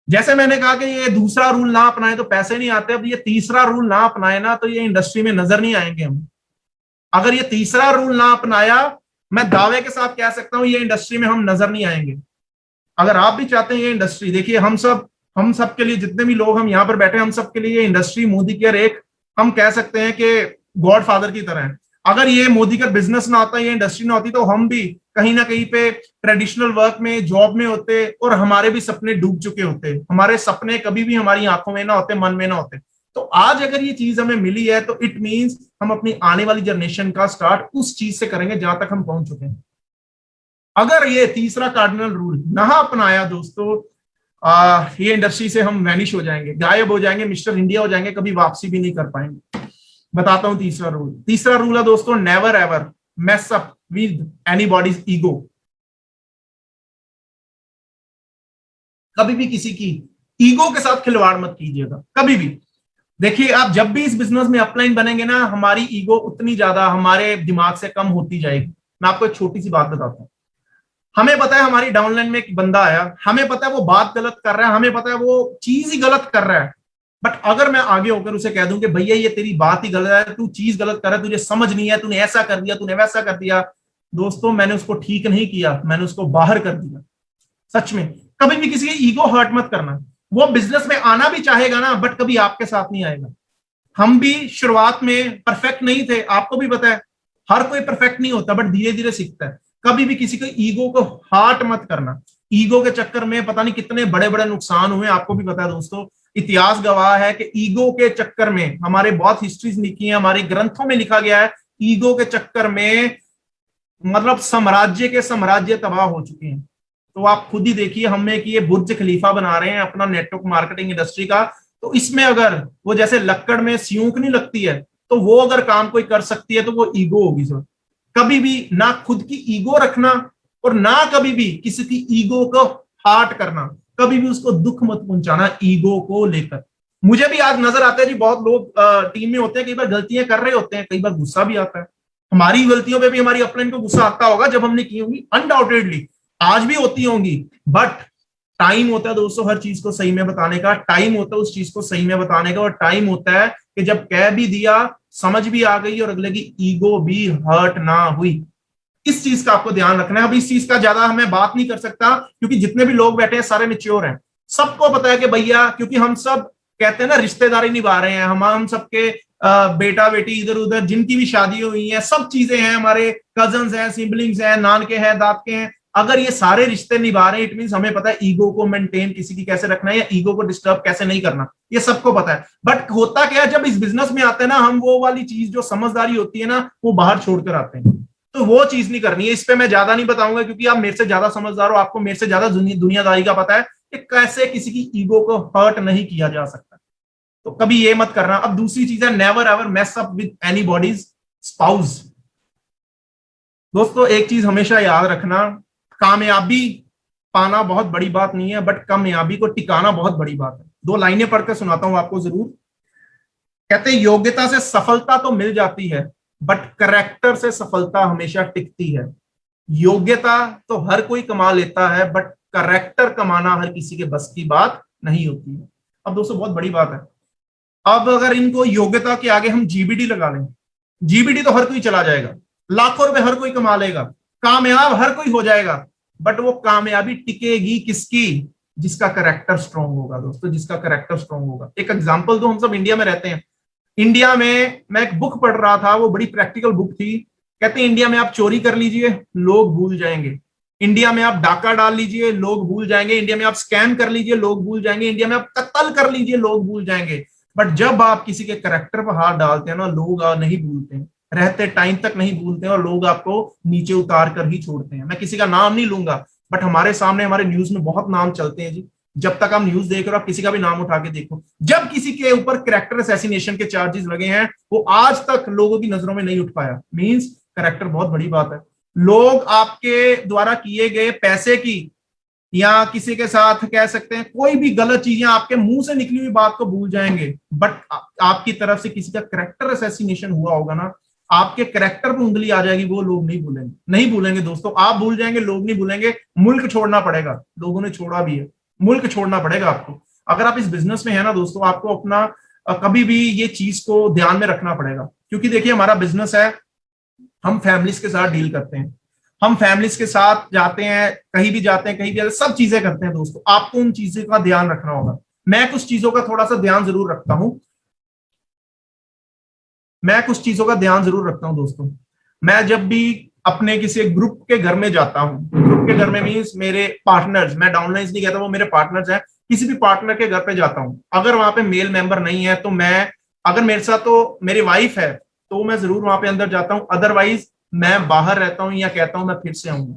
जैसे मैंने कहा कि ये दूसरा रूल ना अपनाए तो पैसे नहीं आते, अब ये तीसरा रूल ना अपनाए ना तो ये इंडस्ट्री में नजर नहीं आएंगे हम। अगर ये तीसरा रूल ना अपनाया, मैं दावे के साथ कह सकता हूं ये इंडस्ट्री में हम नजर नहीं आएंगे। अगर आप भी चाहते हैं ये इंडस्ट्री, देखिए हम सब के लिए, जितने भी लोग हम यहाँ पर बैठे, हम सब के लिए ये इंडस्ट्री मोदी केयर एक, हम कह सकते हैं कि गॉड फादर की तरह है। अगर ये मोदी केयर बिजनेस ना होता, ये इंडस्ट्री ना होती, तो हम भी कहीं ना कहीं पे ट्रेडिशनल वर्क में, जॉब में होते और हमारे भी सपने डूब चुके होते। हमारे सपने कभी भी हमारी आंखों में ना होते, मन में ना होते। तो आज अगर ये चीज हमें मिली है तो इट मींस हम अपनी आने वाली जनरेशन का स्टार्ट उस चीज से करेंगे जहां तक हम पहुंच चुके हैं। अगर ये तीसरा कार्डिनल रूल ना अपनाया दोस्तों, ये इंडस्ट्री से हम वैनिश हो जाएंगे, गायब हो जाएंगे, मिस्टर इंडिया हो जाएंगे, कभी वापसी भी नहीं कर पाएंगे। बताता हूं तीसरा रूल। तीसरा रूल है दोस्तों, never ever mess up with anybody's ego. कभी भी किसी की ईगो के साथ खिलवाड़ मत कीजिएगा, कभी भी। देखिए आप जब भी इस बिजनेस में अपलाइन बनेंगे ना, हमारी ईगो उतनी ज्यादा हमारे दिमाग से कम होती जाएगी। मैं आपको एक छोटी सी बात बताता हूं। हमें पता है हमारी डाउनलाइन में एक बंदा आया, हमें पता है वो बात गलत कर रहा है, हमें पता है वो चीज ही गलत कर रहा है, बट अगर मैं आगे होकर उसे कह दूं कि भैया ये तेरी बात ही गलत है, तू चीज गलत कर रहा है, तुझे समझ नहीं है, तूने ऐसा कर दिया, तूने वैसा कर दिया, दोस्तों मैंने उसको ठीक नहीं किया, मैंने उसको बाहर कर दिया। सच में कभी भी किसी की ईगो हर्ट मत करना। वो बिजनेस में आना भी चाहेगा ना, बट कभी आपके साथ नहीं आएगा। हम भी शुरुआत में परफेक्ट नहीं थे, आपको भी पता है, हर कोई परफेक्ट नहीं होता, बट धीरे धीरे सीखता है। कभी भी किसी को ईगो को हार्ट मत करना। ईगो के चक्कर में पता नहीं कितने बड़े बड़े नुकसान हुए, आपको भी पता है दोस्तों। इतिहास गवाह है कि ईगो के चक्कर में, हमारे बहुत हिस्ट्रीज लिखी है, हमारे ग्रंथों में लिखा गया है, ईगो के चक्कर में मतलब साम्राज्य के साम्राज्य तबाह हो चुके हैं। तो आप खुद ही देखिए, हमें कि ये बुर्ज खलीफा बना रहे हैं अपना नेटवर्क मार्केटिंग इंडस्ट्री का, तो इसमें अगर वो जैसे लक्कड़ में सियूंक नहीं लगती है, तो वो अगर काम कोई कर सकती है तो वो ईगो होगी सर। कभी भी ना खुद की ईगो रखना और ना कभी भी किसी की ईगो को हार्ट करना, कभी भी उसको दुख मत पहुंचाना ईगो को लेकर। मुझे भी आज नजर आता है जी, बहुत लोग टीम में होते हैं, कई बार गलतियां कर रहे होते हैं, कई बार गुस्सा भी आता है। हमारी गलतियों पे भी हमारी अपलाइन को गुस्सा आता होगा जब हमने की होंगी, अनडाउटेडली आज भी होती होंगी, बट टाइम होता है दोस्तों हर चीज को सही में बताने का, टाइम होता है उस चीज को सही में बताने का, और टाइम होता है कि जब कह भी दिया, समझ भी आ गई और अगले की ईगो भी हर्ट ना हुई। इस चीज का आपको ध्यान रखना है। अब इस चीज का ज्यादा हमें बात नहीं कर सकता क्योंकि जितने भी लोग बैठे हैं सारे मैच्योर हैं, सबको पता है कि भैया, क्योंकि हम सब कहते हैं ना रिश्तेदारी निभा रहे हैं, हम सबके बेटा बेटी इधर उधर जिनकी भी शादी हुई है, सब चीजें हैं, हमारे कजन्स हैं, सिबलिंग्स हैं, नान के हैं, दाद के हैं, अगर ये सारे रिश्ते निभा रहे हैं, इट मीन हमें पता है ईगो को मेंटेन किसी की कैसे रखना है या ईगो को डिस्टर्ब कैसे नहीं करना, ये सबको पता है। बट होता क्या है, जब इस बिजनेस में आते हैं ना, हम वो वाली चीज जो समझदारी होती है ना, वो बाहर छोड़कर आते हैं। तो वो चीज नहीं करनी है। इस पे मैं ज्यादा नहीं बताऊंगा, क्योंकि आप मेरे से ज्यादा समझदार हो, आपको मेरे से ज्यादा दुनियादारी का पता है कि कैसे किसी की ईगो को हर्ट नहीं किया जा सकता। तो कभी ये मत करना। अब दूसरी चीज है, never ever mess up with anybody's spouse. दोस्तों एक चीज हमेशा याद रखना, कामयाबी पाना बहुत बड़ी बात नहीं है, बट कामयाबी को टिकाना बहुत बड़ी बात है। दो लाइनें पढ़कर सुनाता हूं आपको जरूर। कहते हैं, योग्यता से सफलता तो मिल जाती है, बट करेक्टर से सफलता हमेशा टिकती है। योग्यता तो हर कोई कमा लेता है, बट करेक्टर कमाना हर किसी के बस की बात नहीं होती है। अब दोस्तों बहुत बड़ी बात है, अब अगर इनको योग्यता के आगे हम जीबीडी लगा लें, जीबीडी तो हर कोई चला जाएगा, लाखों रुपए हर कोई कमा लेगा, कामयाब हर कोई हो जाएगा, बट वो कामयाबी टिकेगी किसकी? जिसका करेक्टर स्ट्रांग होगा दोस्तों, जिसका करेक्टर स्ट्रांग होगा। एक एग्जांपल दो, हम सब इंडिया में रहते हैं। इंडिया में मैं एक बुक पढ़ रहा था, वो बड़ी प्रैक्टिकल बुक थी। कहते हैं इंडिया में आप चोरी कर लीजिए, लोग भूल जाएंगे। इंडिया में आप डाका डाल लीजिए, लोग भूल जाएंगे। इंडिया में आप स्कैम कर लीजिए, लोग भूल जाएंगे। इंडिया में आप कत्ल कर लीजिए, लोग भूल जाएंगे। बट जब आप किसी के करेक्टर पर हाथ डालते हैं ना, लोग नहीं भूलते हैं, रहते टाइम तक नहीं भूलते हैं, और लोग आपको नीचे उतार कर ही छोड़ते हैं। मैं किसी का नाम नहीं लूंगा, बट हमारे सामने हमारे न्यूज में बहुत नाम चलते हैं जी। जब तक आप न्यूज देख रहे हो, आप किसी का भी नाम उठा के देखो, जब किसी के ऊपर कैरेक्टर असैसिनेशन के चार्जेस लगे हैं, वो आज तक लोगों की नजरों में नहीं उठ पाया। मींस कैरेक्टर बहुत बड़ी बात है। लोग आपके द्वारा किए गए पैसे की, या किसी के साथ कह सकते हैं कोई भी गलत चीजें, आपके मुंह से निकली हुई बात को भूल जाएंगे, बट आपकी तरफ से किसी का कैरेक्टर असैसिनेशन हुआ होगा ना, आपके कैरेक्टर पर उंगली आ जाएगी, वो लोग नहीं भूलेंगे। नहीं भूलेंगे दोस्तों, आप भूल जाएंगे, लोग नहीं भूलेंगे। मुल्क छोड़ना पड़ेगा, लोगों ने छोड़ा भी है, मुल्क छोड़ना पड़ेगा आपको। अगर आप इस बिजनेस में है ना दोस्तों, आपको अपना कभी भी ये चीज को ध्यान में रखना पड़ेगा। क्योंकि देखिए हमारा बिजनेस है, हम फैमिलीज के साथ डील करते हैं, हम फैमिलीज के साथ जाते हैं, कहीं भी जाते हैं, कहीं भी सब चीजें करते हैं दोस्तों। आपको उन चीजों का ध्यान रखना होगा। मैं कुछ चीजों का थोड़ा सा ध्यान जरूर रखता हूं, मैं कुछ चीजों का ध्यान जरूर रखता हूं दोस्तों। मैं जब भी अपने किसी ग्रुप के घर में जाता हूं, ग्रुप के घर में मीन्स मेरे पार्टनर्स, मैं डाउनलाइंस नहीं कहता, वो मेरे पार्टनर्स हैं, किसी भी पार्टनर के घर पे जाता हूं, अगर वहां पे मेल मेंबर नहीं है तो मैं, अगर मेरे साथ तो मेरी वाइफ है तो मैं जरूर वहां पे अंदर जाता हूं, अदरवाइज मैं बाहर रहता हूं या कहता हूं मैं फिर से आऊंगा।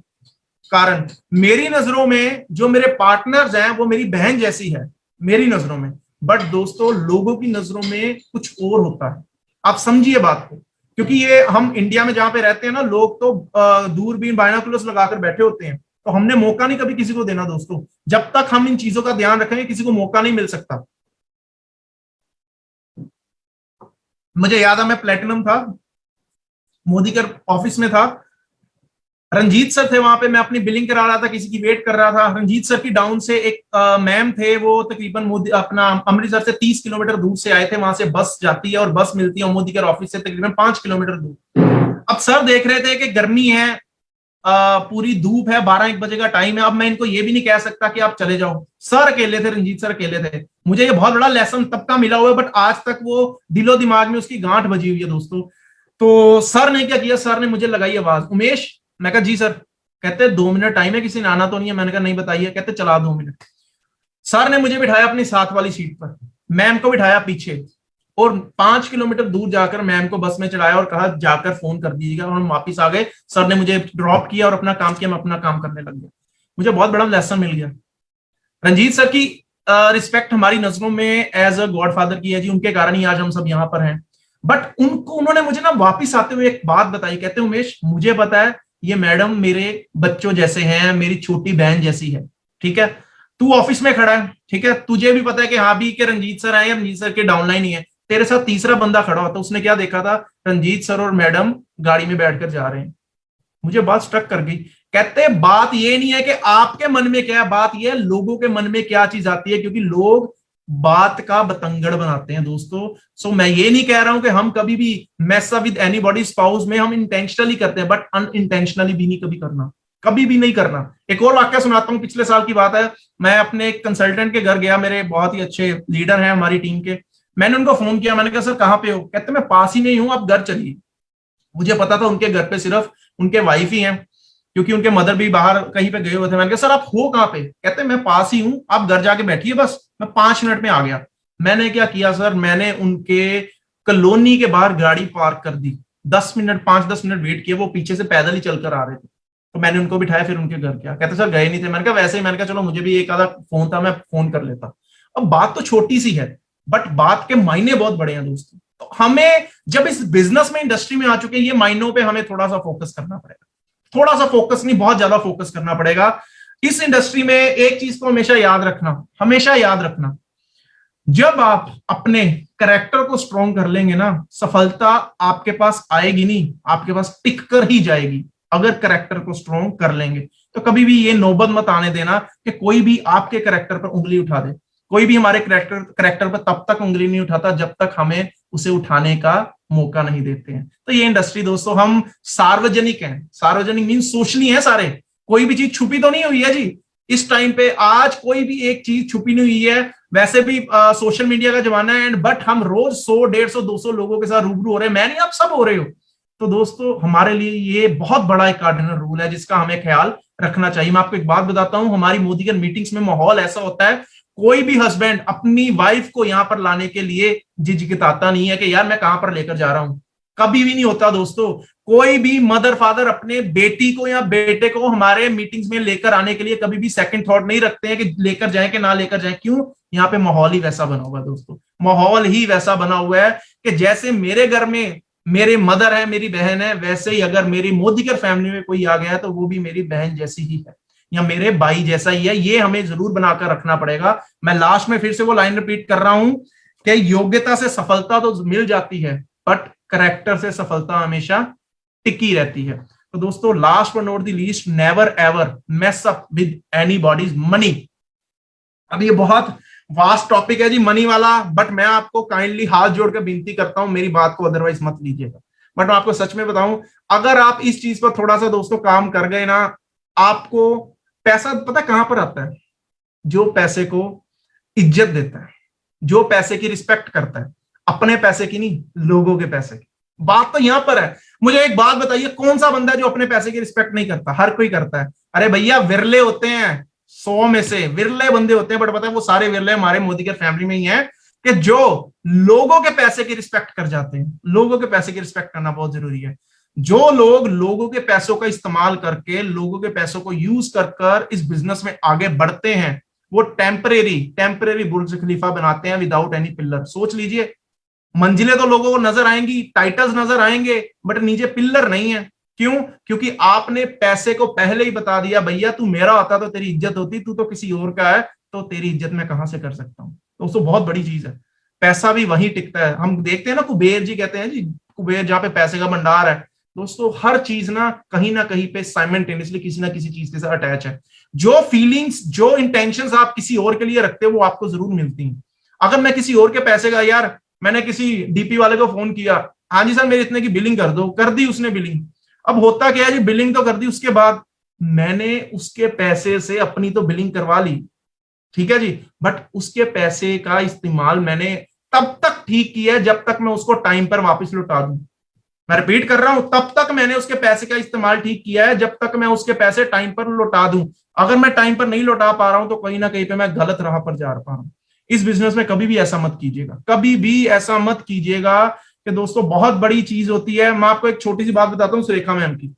कारण मेरी नजरों में जो मेरे पार्टनर्स हैं वो मेरी बहन जैसी है मेरी नजरों में, बट दोस्तों लोगों की नजरों में कुछ और होता है। आप समझिए बात को, क्योंकि ये हम इंडिया में जहां पे रहते हैं ना, लोग तो दूरबीन बायनोकुलर्स लगाकर बैठे होते हैं, तो हमने मौका नहीं कभी किसी को देना दोस्तों। जब तक हम इन चीजों का ध्यान रखेंगे, किसी को मौका नहीं मिल सकता। मुझे याद है, मैं प्लेटिनम था, मोदी के ऑफिस में था, रंजीत सर थे वहां पे, मैं अपनी बिलिंग करा रहा था, किसी की वेट कर रहा था। रंजीत सर की डाउन से एक मैम थे, वो तकरीबन मोदी अपना अमृतसर से 30 किलोमीटर दूर से आए थे, वहां से बस जाती है और बस मिलती है मोदी केयर ऑफिस से तकरीबन 5 किलोमीटर दूर। अब सर देख रहे थे कि गर्मी है, पूरी धूप है, 12-1 बजे का टाइम है, अब मैं इनको ये भी नहीं कह सकता कि आप चले जाओ। सर अकेले थे, रंजीत सर अकेले थे। मुझे ये बहुत बड़ा लेसन तब का मिला हुआ है, बट आज तक वो दिलो दिमाग में उसकी गांठ बजी हुई है दोस्तों। तो सर ने क्या किया, सर ने मुझे लगाई आवाज, उमेश। मैं कहा जी सर। कहते 2 मिनट टाइम है, किसी ने आना तो नहीं है। मैंने कहा नहीं, बताइए। कहते चला 2 मिनट। सर ने मुझे बिठाया अपनी साथ वाली सीट पर, मैम को बिठाया पीछे, और 5 किलोमीटर दूर जाकर मैम को बस में चढ़ाया और कहा जाकर फोन कर दीजिएगा, और हम वापिस आ गए। सर ने मुझे ड्रॉप किया और अपना काम किया, मैं अपना काम करने लग गया। मुझे बहुत बड़ा लेसन मिल गया। रंजीत सर की रिस्पेक्ट हमारी नजरों में एज अ गॉडफादर की है जी, उनके कारण ही आज हम सब यहाँ पर हैं। बट उन्होंने मुझे ना वापिस आते हुए एक बात बताई। कहते उमेश, मुझे पता है ये मैडम मेरे बच्चों जैसे हैं, मेरी छोटी बहन जैसी है, ठीक है। तू ऑफिस में खड़ा है, ठीक है, तुझे भी पता है कि हाँ भी के रंजीत सर आए, रंजीत सर के डाउनलाइन ही है। तेरे साथ तीसरा बंदा खड़ा होता, उसने क्या देखा था, रंजीत सर और मैडम गाड़ी में बैठकर जा रहे हैं। मुझे बात स्ट्रक कर गई। कहते बात ये नहीं है कि आपके मन में क्या है, बात ये है लोगों के मन में क्या चीज आती है, क्योंकि लोग बात का बतंगड़ बनाते हैं दोस्तों। सो मैं ये नहीं कह रहा हूं कि हम कभी भी mess up with anybody spouse में हम इंटेंशनली करते हैं, बट अनइंटेंशनली भी नहीं कभी करना, कभी भी नहीं करना। एक और वाक्य सुनाता हूं, पिछले साल की बात है। मैं अपने एक कंसल्टेंट के घर गया, मेरे बहुत ही अच्छे लीडर हैं हमारी टीम के। मैंने उनको फोन किया, मैंने कहा सर कहाँ पे हो? कहते मैं पास ही नहीं हूं, आप घर चलिए। मुझे पता था उनके घर पे सिर्फ उनके वाइफ ही हैं, क्योंकि उनके मदर भी बाहर कहीं पे गए हुए थे। मैंने कहा सर आप हो कहाँ पे? कहते मैं पास ही हूं, आप घर जाके बैठिए बस, मैं 5 मिनट में आ गया। मैंने क्या किया सर, मैंने उनके कॉलोनी के बाहर गाड़ी पार्क कर दी, 10 मिनट 5-10 मिनट वेट किया, वो पीछे से पैदल ही चलकर आ रहे थे। तो मैंने उनको बिठाया, फिर उनके घर गया। कहते सर गए नहीं थे। मैंने कहा वैसे ही, मैंने कहा चलो मुझे भी एक आधा फोन था, मैं फोन कर लेता। अब बात तो छोटी सी है, बट बात के मायने बहुत बड़े हैं दोस्तों। तो हमें जब इस बिजनेस में, इंडस्ट्री में आ चुके हैं, ये मायनों पे हमें थोड़ा सा फोकस करना पड़ेगा। थोड़ा सा फोकस नहीं, बहुत ज्यादा फोकस करना पड़ेगा। इस इंडस्ट्री में एक चीज को हमेशा याद रखना, हमेशा याद रखना, जब आप अपने करेक्टर को स्ट्रॉन्ग कर लेंगे ना, सफलता आपके पास आएगी नहीं, आपके पास टिक कर ही जाएगी। अगर करेक्टर को स्ट्रॉन्ग कर लेंगे तो कभी भी ये नौबत मत आने देना कि कोई भी आपके करेक्टर पर उंगली उठा दे। कोई भी हमारे करेक्टर पर तब तक उंगली नहीं उठाता जब तक हमें उसे उठाने का मौका नहीं देते हैं। तो ये इंडस्ट्री दोस्तों, हम सार्वजनिक हैं, सार्वजनिक मीन सोशली हैं सारे, कोई भी चीज छुपी तो नहीं हुई है जी। इस टाइम पे आज कोई भी एक चीज छुपी नहीं हुई है। वैसे भी सोशल मीडिया का जमाना है, एंड बट हम रोज 100 150 200 लोगों के साथ रूबरू हो रहे हैं, मैं नहीं आप सब हो रहे हो। तो दोस्तों हमारे लिए ये बहुत बड़ा एक कार्डिनल रूल है जिसका हमें ख्याल रखना चाहिए। मैं आपको एक बात बताता हूं, हमारी मोदीगन मीटिंग्स में माहौल ऐसा होता है, कोई भी हस्बैंड अपनी वाइफ को यहां पर लाने के लिए झिझकिताता नहीं है कि यार मैं कहां पर लेकर जा रहा हूं। कभी भी नहीं होता दोस्तों। कोई भी मदर फादर अपने बेटी को या बेटे को हमारे मीटिंग्स में लेकर आने के लिए कभी भी सेकंड थॉट नहीं रखते हैं कि लेकर जाएं कि ना लेकर जाएं। क्यों? यहाँ पे माहौल ही वैसा बना हुआ है दोस्तों, माहौल ही वैसा बना हुआ है कि जैसे मेरे घर में मेरे मदर है, मेरी बहन है, वैसे ही अगर मेरी मोदीकर फैमिली में कोई आ गया है तो वो भी मेरी बहन जैसी ही है या मेरे भाई जैसा ही है। ये हमें जरूर बनाकर रखना पड़ेगा। मैं लास्ट में फिर से वो लाइन रिपीट कर रहा हूं कि योग्यता से सफलता तो मिल जाती है, बट करेक्टर से सफलता हमेशा टिकी रहती है। तो दोस्तों last but not the least, never ever mess up with anybody's money. अब ये बहुत वास्ट टॉपिक है जी मनी वाला, बट मैं आपको काइंडली हाथ जोड़ के विनती करता हूं, मेरी बात को अदरवाइज मत लीजिएगा। बट मैं आपको सच में बताऊं, अगर आप इस चीज पर थोड़ा सा दोस्तों काम कर गए ना, आपको पैसा पता कहां पर आता है? जो पैसे को इज्जत देता है, जो पैसे की रिस्पेक्ट करता है, अपने पैसे की नहीं, लोगों के पैसे की। बात तो यहां पर है। मुझे एक बात बताइए, कौन सा बंदा है जो अपने पैसे की रिस्पेक्ट नहीं करता? हर कोई करता है। अरे भैया विरले होते हैं, 100 में से विरले बंदे होते हैं, बट पता है वो सारे विरले हमारे मोदी के फैमिली में ही हैं कि जो लोगों के पैसे की रिस्पेक्ट कर जाते हैं। लोगों के पैसे की रिस्पेक्ट करना बहुत जरूरी है। जो लोग लोगों के पैसों का इस्तेमाल करके, लोगों के पैसों को यूज कर कर इस बिजनेस में आगे बढ़ते हैं, वो टेम्परेरी बुर्ज खलीफा बनाते हैं विदाउट एनी पिलर। सोच लीजिए, मंजिलें तो लोगों को नजर आएंगी, टाइटल्स नजर आएंगे, बट नीचे पिलर नहीं है। क्यों? क्योंकि आपने पैसे को पहले ही बता दिया, भैया तू मेरा होता तो तेरी इज्जत होती, तू तो किसी और का है, तो तेरी इज्जत मैं कहां से कर सकता हूं। दोस्तों बहुत बड़ी चीज है। पैसा भी वहीं टिकता है। हम देखते हैं ना, कुबेर जी कहते हैं जी, कुबेर जहां पे पैसे का भंडार है। दोस्तों हर चीज ना कहीं पे साइमल्टेनियसली किसी ना किसी चीज के साथ अटैच है। जो फीलिंग्स, जो इंटेंशंस आप किसी और के लिए रखते हो, वो आपको जरूर मिलती हैं। अगर मैं किसी और के पैसे का, यार मैंने किसी डीपी वाले को फोन किया, हाँ जी सर मेरे इतने की बिलिंग कर दो, कर दी उसने बिलिंग। अब होता क्या है जी, बिलिंग तो कर दी, उसके बाद मैंने उसके पैसे से अपनी तो बिलिंग करवा ली, ठीक है जी, बट उसके पैसे का इस्तेमाल मैंने तब तक ठीक किया है जब तक मैं उसको टाइम पर वापस लौटा दूं। मैं रिपीट कर रहा हूं, तब तक मैंने उसके पैसे का इस्तेमाल ठीक किया है जब तक मैं उसके पैसे टाइम पर लौटा दूं। अगर मैं टाइम पर नहीं लौटा पा रहा हूं तो कहीं ना कहीं पे मैं गलत राह पर जा पा रहा हूं। इस बिजनेस में कभी भी ऐसा मत कीजिएगा, कभी भी ऐसा मत कीजिएगा कि दोस्तों बहुत बड़ी चीज होती है। मैं आपको एक छोटी सी बात बताता हूं सुरेखा मैम की।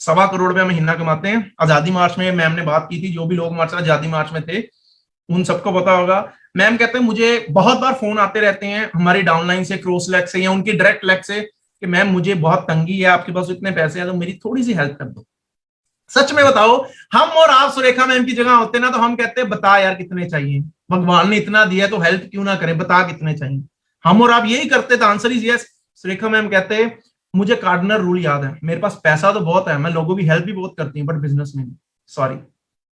1.25 करोड़ महीना कमाते हैं। आजादी मार्च में मैम ने बात की थी, जो भी लोग हमारे साथ आजादी मार्च में थे उन सबको पता होगा। मैम कहते हैं मुझे बहुत बार फोन आते रहते हैं हमारी डाउनलाइन से, क्रॉस लेग से या उनकी डायरेक्ट लेग से, कि मैम मुझे बहुत तंगी है, आपके पास इतने पैसे हैं तो मेरी थोड़ी सी हेल्प कर दो। सच में बताओ, हम और आप सुरेखा मैम की जगह होते ना तो हम कहते हैं बता यार कितने चाहिए, भगवान ने इतना दिया तो हेल्प क्यों ना करें, बता कितने चाहिए। हम और आप यही करते थे, answer is yes. Surekha ma'am कहते मुझे कार्डिनल रूल याद है, मेरे पास पैसा तो बहुत है, मैं लोगों की हेल्प भी बहुत करती हूँ, बट बिजनेस में नहीं, सॉरी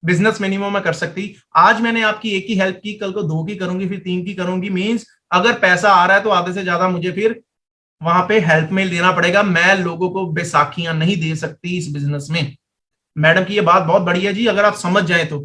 बिजनेस मिनिमम में कर सकती। आज मैंने आपकी एक ही हेल्प की, कल को 2 की करूंगी, फिर 3 की करूंगी। मींस अगर पैसा आ रहा है तो आधे से ज्यादा मुझे फिर वहां पे हेल्प में देना पड़ेगा। मैं लोगों को बैसाखियां नहीं दे सकती इस बिजनेस में। मैडम की ये बात बहुत बड़ी है जी, अगर आप समझ जाए तो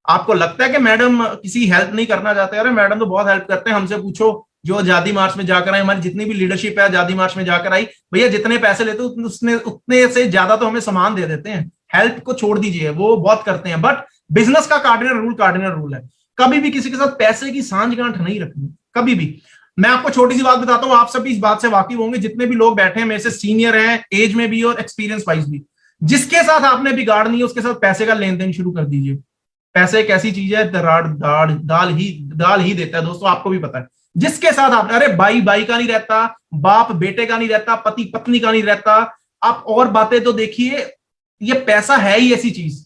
आपको लगता है कि मैडम किसी हेल्प नहीं करना चाहते? अरे मैडम तो बहुत हेल्प करते हैं, हमसे पूछो। जो आजादी मार्च में जाकर आई, हमारी जितनी भी लीडरशिप है आजादी मार्च में जाकर आई, भैया जितने पैसे लेते उसने उतने से ज्यादा तो हमें सामान दे देते हैं। हेल्प को छोड़ दीजिए, वो बहुत करते हैं। बट बिजनेस का कार्डिनल रूल है, कभी भी किसी के साथ पैसे की सांठगांठ नहीं रखनी, कभी भी। मैं आपको छोटी सी बात बताता हूँ, आप सब भी इस बात से वाकिफ होंगे, जितने भी लोग बैठे हैं मेरे से सीनियर हैं एज में भी और एक्सपीरियंस वाइज भी। जिसके साथ आपने बिगाड़ नहीं है उसके साथ पैसे का लेन देन शुरू कर दीजिए। पैसे एक ऐसी चीज है, दाल ही देता है दोस्तों, आपको भी पता है। जिसके साथ आप, अरे भाई भाई का नहीं रहता, बाप बेटे का नहीं रहता, पति पत्नी का नहीं रहता। आप और बातें तो देखिए, ये पैसा है ही ऐसी चीज,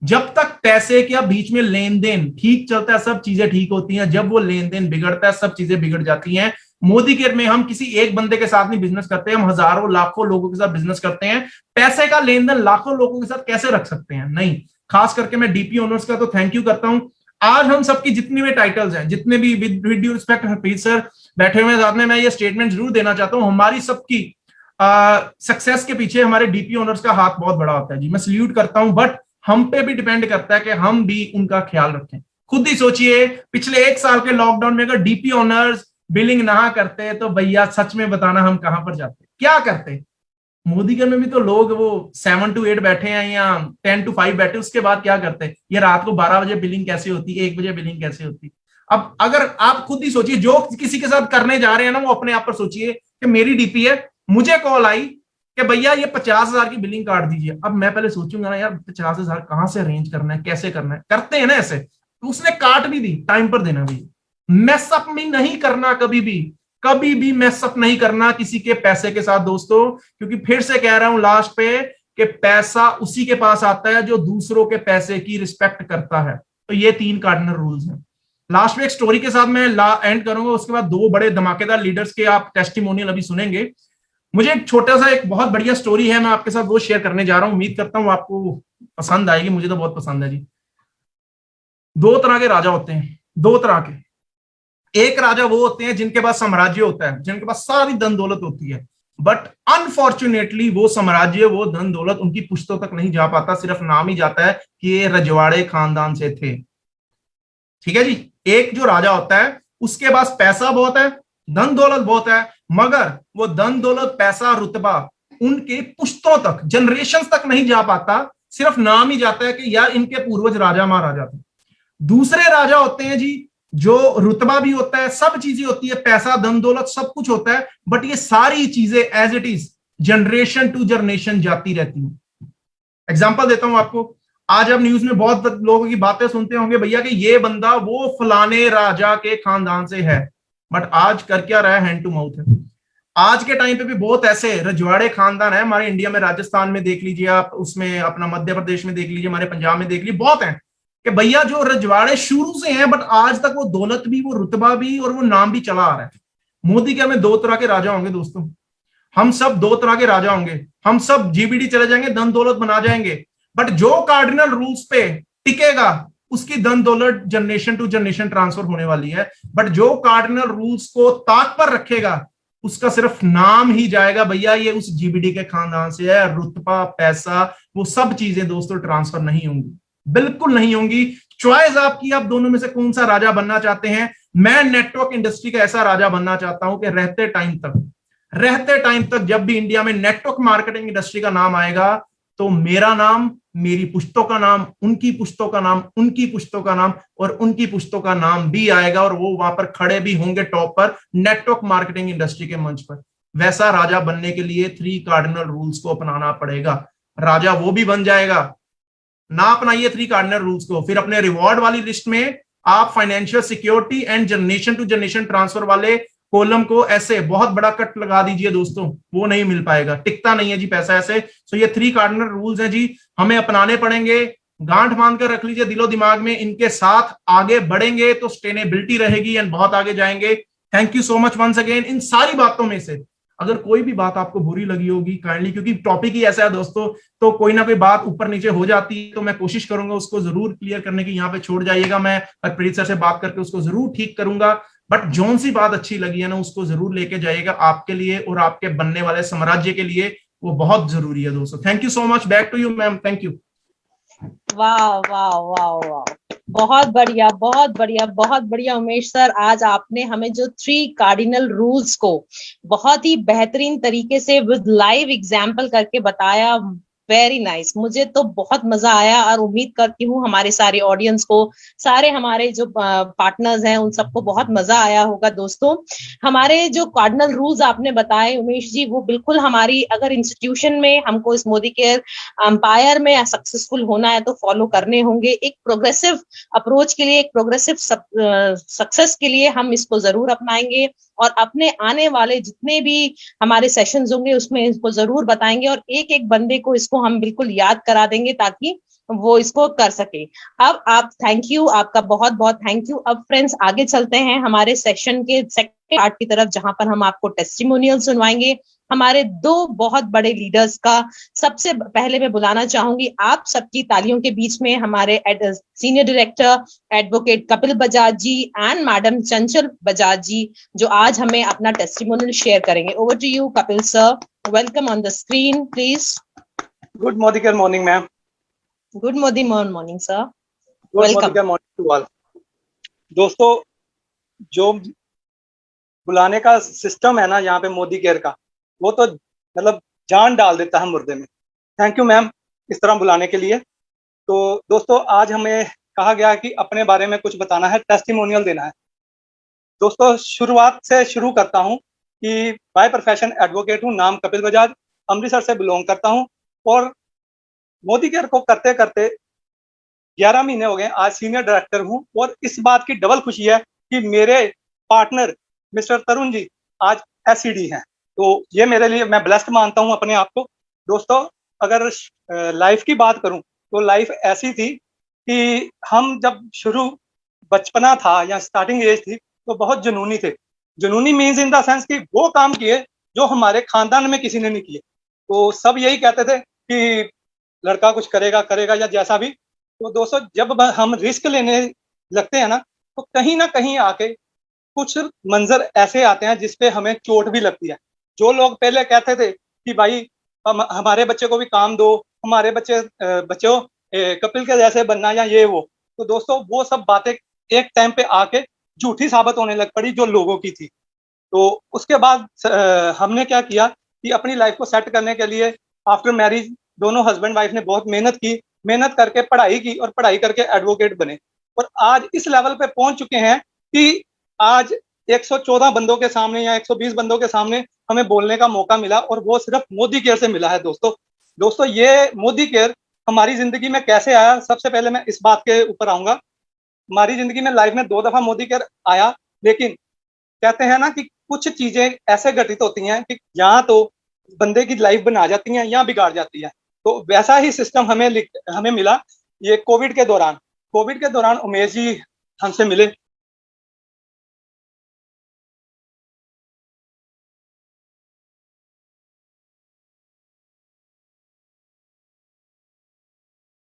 जब तक पैसे के बीच में लेन देन ठीक चलता है सब चीजें ठीक होती हैं, जब वो लेन देन बिगड़ता है सब चीजें बिगड़ जाती हैं। मोदी केयर में हम किसी एक बंदे के साथ नहीं बिजनेस करते, हम हजारों लाखों लोगों के साथ बिजनेस करते हैं। पैसे का लेन देन लाखों लोगों के साथ कैसे रख सकते हैं? नहीं। खास करके मैं डीपी ओनर्स का तो थैंक यू करता हूं। आज हम सबकी जितनी भी टाइटल्स हैं, जितने भी, with due respect Harpreet sir बैठे हुए साथ में, मैं ये स्टेटमेंट जरूर देना चाहता हूं, हमारी सबकी सक्सेस के पीछे हमारे डीपी ओनर्स का हाथ बहुत बड़ा होता है जी, मैं सल्यूट करता हूं। बट हम पे भी डिपेंड करता है कि हम भी उनका ख्याल रखें। खुद ही सोचिए, पिछले 1 साल के लॉकडाउन में अगर डीपी ओनर्स बिलिंग ना करते तो भैया सच में बताना हम कहां पर जाते, क्या करते? मोदी के में भी तो लोग वो 7 to 8 बैठे हैं या 10 to 5 बैठे, उसके बाद क्या करते हैं? ये रात को 12 बजे बिलिंग कैसे होती, 1 बजे बिलिंग कैसे होती? अब अगर आप खुद ही सोचिए, जो किसी के साथ करने जा रहे हैं ना, वो अपने आप पर सोचिए कि मेरी डीपी है, मुझे कॉल आई कि भैया ये 50,000 की बिलिंग काट दीजिए। अब मैं पहले सोचूंगा ना यार, 50,000 कहां से अरेंज करना है, कैसे करना है? करते हैं ना ऐसे। तो उसने काट भी दी, टाइम पर देना भी, मैसअप में नहीं करना, कभी भी मैसअप नहीं करना किसी के पैसे के साथ दोस्तों। क्योंकि फिर से कह रहा हूं लास्ट पे, कि पैसा उसी के पास आता है जो दूसरों के पैसे की रिस्पेक्ट करता है। तो ये 3 कार्डिनल रूल्स हैं। लास्ट में एक स्टोरी के साथ मैं एंड करूंगा, उसके बाद 2 बड़े धमाकेदार लीडर्स के आप टेस्टिमोनियल अभी सुनेंगे। मुझे एक छोटा सा, एक बहुत बढ़िया स्टोरी है, मैं आपके साथ वो शेयर करने जा रहा हूं, उम्मीद करता हूं आपको पसंद आएगी, मुझे तो बहुत पसंद है जी। 2 तरह के राजा होते हैं, 2 तरह के। एक राजा वो होते हैं जिनके पास साम्राज्य होता है, जिनके पास सारी धन दौलत होती है, बट अनफॉर्चुनेटली वो साम्राज्य, वो धन दौलत उनकी पुश्तों तक नहीं जा पाता, सिर्फ नाम ही जाता है कि ये रजवाड़े खानदान से थे। ठीक है जी। एक जो राजा होता है उसके पास पैसा बहुत है, धन दौलत बहुत है, मगर वो धन दौलत पैसा रुतबा उनके पुश्तों तक, जनरेशन तक नहीं जा पाता, सिर्फ नाम ही जाता है कि यार इनके पूर्वज राजा महाराजा थे। दूसरे राजा होते हैं जी, जो रुतबा भी होता है, सब चीजें होती है, पैसा धन दौलत सब कुछ होता है, बट ये सारी चीजें as it is generation to generation जाती रहती हैं। एग्जांपल देता हूं आपको। आज आप न्यूज में बहुत लोगों की बातें सुनते होंगे, भैया कि ये बंदा वो फलाने राजा के खानदान से है, बट आज कर क्या रहा है? हैंड टू माउथ है। आज के टाइम पे भी बहुत ऐसे रजवाड़े खानदान है हमारे इंडिया में, राजस्थान में देख लीजिए आप, उसमें अपना मध्य प्रदेश में देख लीजिए, हमारे पंजाब में देख लीजिए, बहुत है कि भैया जो रजवाड़े शुरू से हैं, बट आज तक वो दौलत भी, वो रुतबा भी और वो नाम भी चला आ रहा है। मोदी के में 2 तरह के राजा होंगे दोस्तों, हम सब 2 तरह के राजा होंगे, हम सब जीबीडी चले जाएंगे, धन दौलत बना जाएंगे, बट जो कार्डिनल रूल्स पे टिकेगा उसकी धन दौलत जनरेशन टू जनरेशन ट्रांसफर होने वाली है। बट जो कार्डिनल रूल्स को ताक पर रखेगा उसका सिर्फ नाम ही जाएगा, भैया ये उस जीबीडी के खानदान से है, रुतबा पैसा वो सब चीजें दोस्तों ट्रांसफर नहीं होंगी, बिल्कुल नहीं होंगी। चॉइस आपकी, आप दोनों में से कौन सा राजा बनना चाहते हैं? मैं नेटवर्क इंडस्ट्री का ऐसा राजा बनना चाहता हूं कि रहते टाइम तक जब भी इंडिया में नेटवर्क मार्केटिंग इंडस्ट्री का नाम आएगा, तो मेरा नाम, मेरी पुश्तों का नाम, उनकी पुश्तों का नाम, उनकी पुश्तों का नाम और उनकी पुश्तों का नाम भी आएगा, और वो वहां पर खड़े भी होंगे टॉप पर नेटवर्क मार्केटिंग इंडस्ट्री के मंच पर। वैसा राजा बनने के लिए 3 कार्डिनल रूल्स को अपनाना पड़ेगा। राजा वो भी बन जाएगा ना, अपनाइए 3 कार्डिनल रूल्स को, फिर अपने रिवॉर्ड वाली लिस्ट में आप financial security and generation to generation transfer वाले कॉलम को ऐसे बहुत बड़ा कट लगा दीजिए दोस्तों, वो नहीं मिल पाएगा, टिकता नहीं है जी पैसा ऐसे। सो ये 3 कार्डिनल रूल्स हैं जी, हमें अपनाने पड़ेंगे, गांठ बांध कर रख लीजिए दिलो दिमाग में, इनके साथ आगे बढ़ेंगे तो सस्टेनेबिलिटी रहेगी एंड बहुत आगे जाएंगे। Thank you so much once again. इन सारी बातों में से अगर कोई भी बात आपको बुरी लगी होगी, काइंडली, क्योंकि टॉपिक ही ऐसा है दोस्तों, तो कोई ना कोई बात ऊपर नीचे हो जाती है, तो मैं कोशिश करूंगा उसको जरूर क्लियर करने की, यहाँ पे छोड़ जाइएगा, मैं हरप्रीत सर से बात करके उसको जरूर ठीक करूंगा। बट जोन सी बात अच्छी लगी है ना, उसको जरूर लेके जाइएगा, आपके लिए और आपके बनने वाले साम्राज्य के लिए वो बहुत जरूरी है दोस्तों। Thank you so much, back to you ma'am, thank you. वाह वाह वाह वाह, बहुत बढ़िया, बहुत बढ़िया, बहुत बढ़िया उमेश सर। आज आपने हमें जो 3 कार्डिनल रूल्स को बहुत ही बेहतरीन तरीके से विद लाइव एग्जाम्पल करके बताया। वेरी नाइस, मुझे तो बहुत मजा आया और उम्मीद करती हूँ हमारे सारे ऑडियंस को, सारे हमारे जो पार्टनर्स हैं उन सबको बहुत मजा आया होगा। दोस्तों, हमारे जो कार्डिनल रूल्स आपने बताए उमेश जी, वो बिल्कुल हमारी अगर इंस्टीट्यूशन में हमको इस मोदी केयर एम्पायर में सक्सेसफुल होना है तो फॉलो करने होंगे। एक प्रोग्रेसिव अप्रोच के लिए, एक प्रोग्रेसिव सक्सेस के लिए हम इसको जरूर अपनाएंगे और अपने आने वाले जितने भी हमारे सेशंस होंगे उसमें इसको जरूर बताएंगे और एक एक बंदे को इसको हम बिल्कुल याद करा देंगे ताकि वो इसको कर सके। अब आप, थैंक यू, आपका बहुत बहुत थैंक यू। अब फ्रेंड्स आगे चलते हैं हमारे सेशन के सेकंड पार्ट की तरफ, जहां पर हम आपको टेस्टिमोनियल सुनवाएंगे हमारे 2 बहुत बड़े लीडर्स का। सबसे पहले मैं बुलाना चाहूंगी आप सबकी तालियों के बीच में हमारे senior director advocate Kapil Bajaj ji and madam Chanchal Bajaj ji, जो आज हमें अपना टेस्टिमोनियल शेयर करेंगे। Over to you Kapil sir, welcome on the screen please. Good Modicare morning ma'am. Good morning sir, good welcome. Modicare morning to all. दोस्तों, जो बुलाने का सिस्टम है ना यहाँ पे मोदी केयर का, वो तो मतलब जान डाल देता है मुर्दे में। थैंक यू मैम इस तरह बुलाने के लिए। तो दोस्तों, आज हमें कहा गया कि अपने बारे में कुछ बताना है, टेस्टिमोनियल देना है। दोस्तों, शुरुआत से शुरू करता हूँ कि बाय प्रोफेशन एडवोकेट हूँ, नाम कपिल बजाज, अमृतसर से बिलोंग करता हूँ और मोदी केयर को करते करते 11 महीने हो गए, आज सीनियर डायरेक्टर हूँ। और इस बात की डबल खुशी है कि मेरे पार्टनर मिस्टर तरुण जी आज एसईडी हैं। तो ये मेरे लिए, मैं ब्लेस्ड मानता हूँ अपने आप को। दोस्तों, अगर लाइफ की बात करूँ तो लाइफ ऐसी थी कि हम जब शुरू बचपना था या स्टार्टिंग एज थी तो बहुत जुनूनी थे। जुनूनी मीन्स इन द सेंस कि वो काम किए जो हमारे खानदान में किसी ने नहीं किए। तो सब यही कहते थे कि लड़का कुछ करेगा करेगा या जैसा भी। तो दोस्तों, जब हम रिस्क लेने लगते हैं ना, तो कहीं ना कहीं आके कुछ मंजर ऐसे आते हैं जिसपे हमें चोट भी लगती है। जो लोग पहले कहते थे कि भाई हमारे बच्चे को भी काम दो, हमारे बच्चों कपिल के जैसे बनना या ये वो, तो दोस्तों वो सब बातें एक टाइम पे आके झूठी साबित होने लग पड़ी जो लोगों की थी। तो उसके बाद हमने क्या किया कि अपनी लाइफ को सेट करने के लिए आफ्टर मैरिज दोनों हस्बैंड वाइफ ने बहुत मेहनत की, मेहनत करके पढ़ाई की और पढ़ाई करके एडवोकेट बने। और आज इस लेवल पे पहुंच चुके हैं कि आज 114 बंदों के सामने या 120 बंदों के सामने हमें बोलने का मौका मिला, और वो सिर्फ मोदी केयर से मिला है। दोस्तों ये मोदी केयर हमारी जिंदगी में कैसे आया, सबसे पहले मैं इस बात के ऊपर आऊंगा। हमारी जिंदगी में लाइफ में 2 दफा मोदी केयर आया, लेकिन कहते हैं ना कि कुछ चीजें ऐसे घटित होती हैं कि यहाँ तो बंदे की लाइफ बना जाती हैं या बिगाड़ जाती है। तो वैसा ही सिस्टम हमें मिला ये कोविड के दौरान। कोविड के दौरान उमेश जी हमसे मिले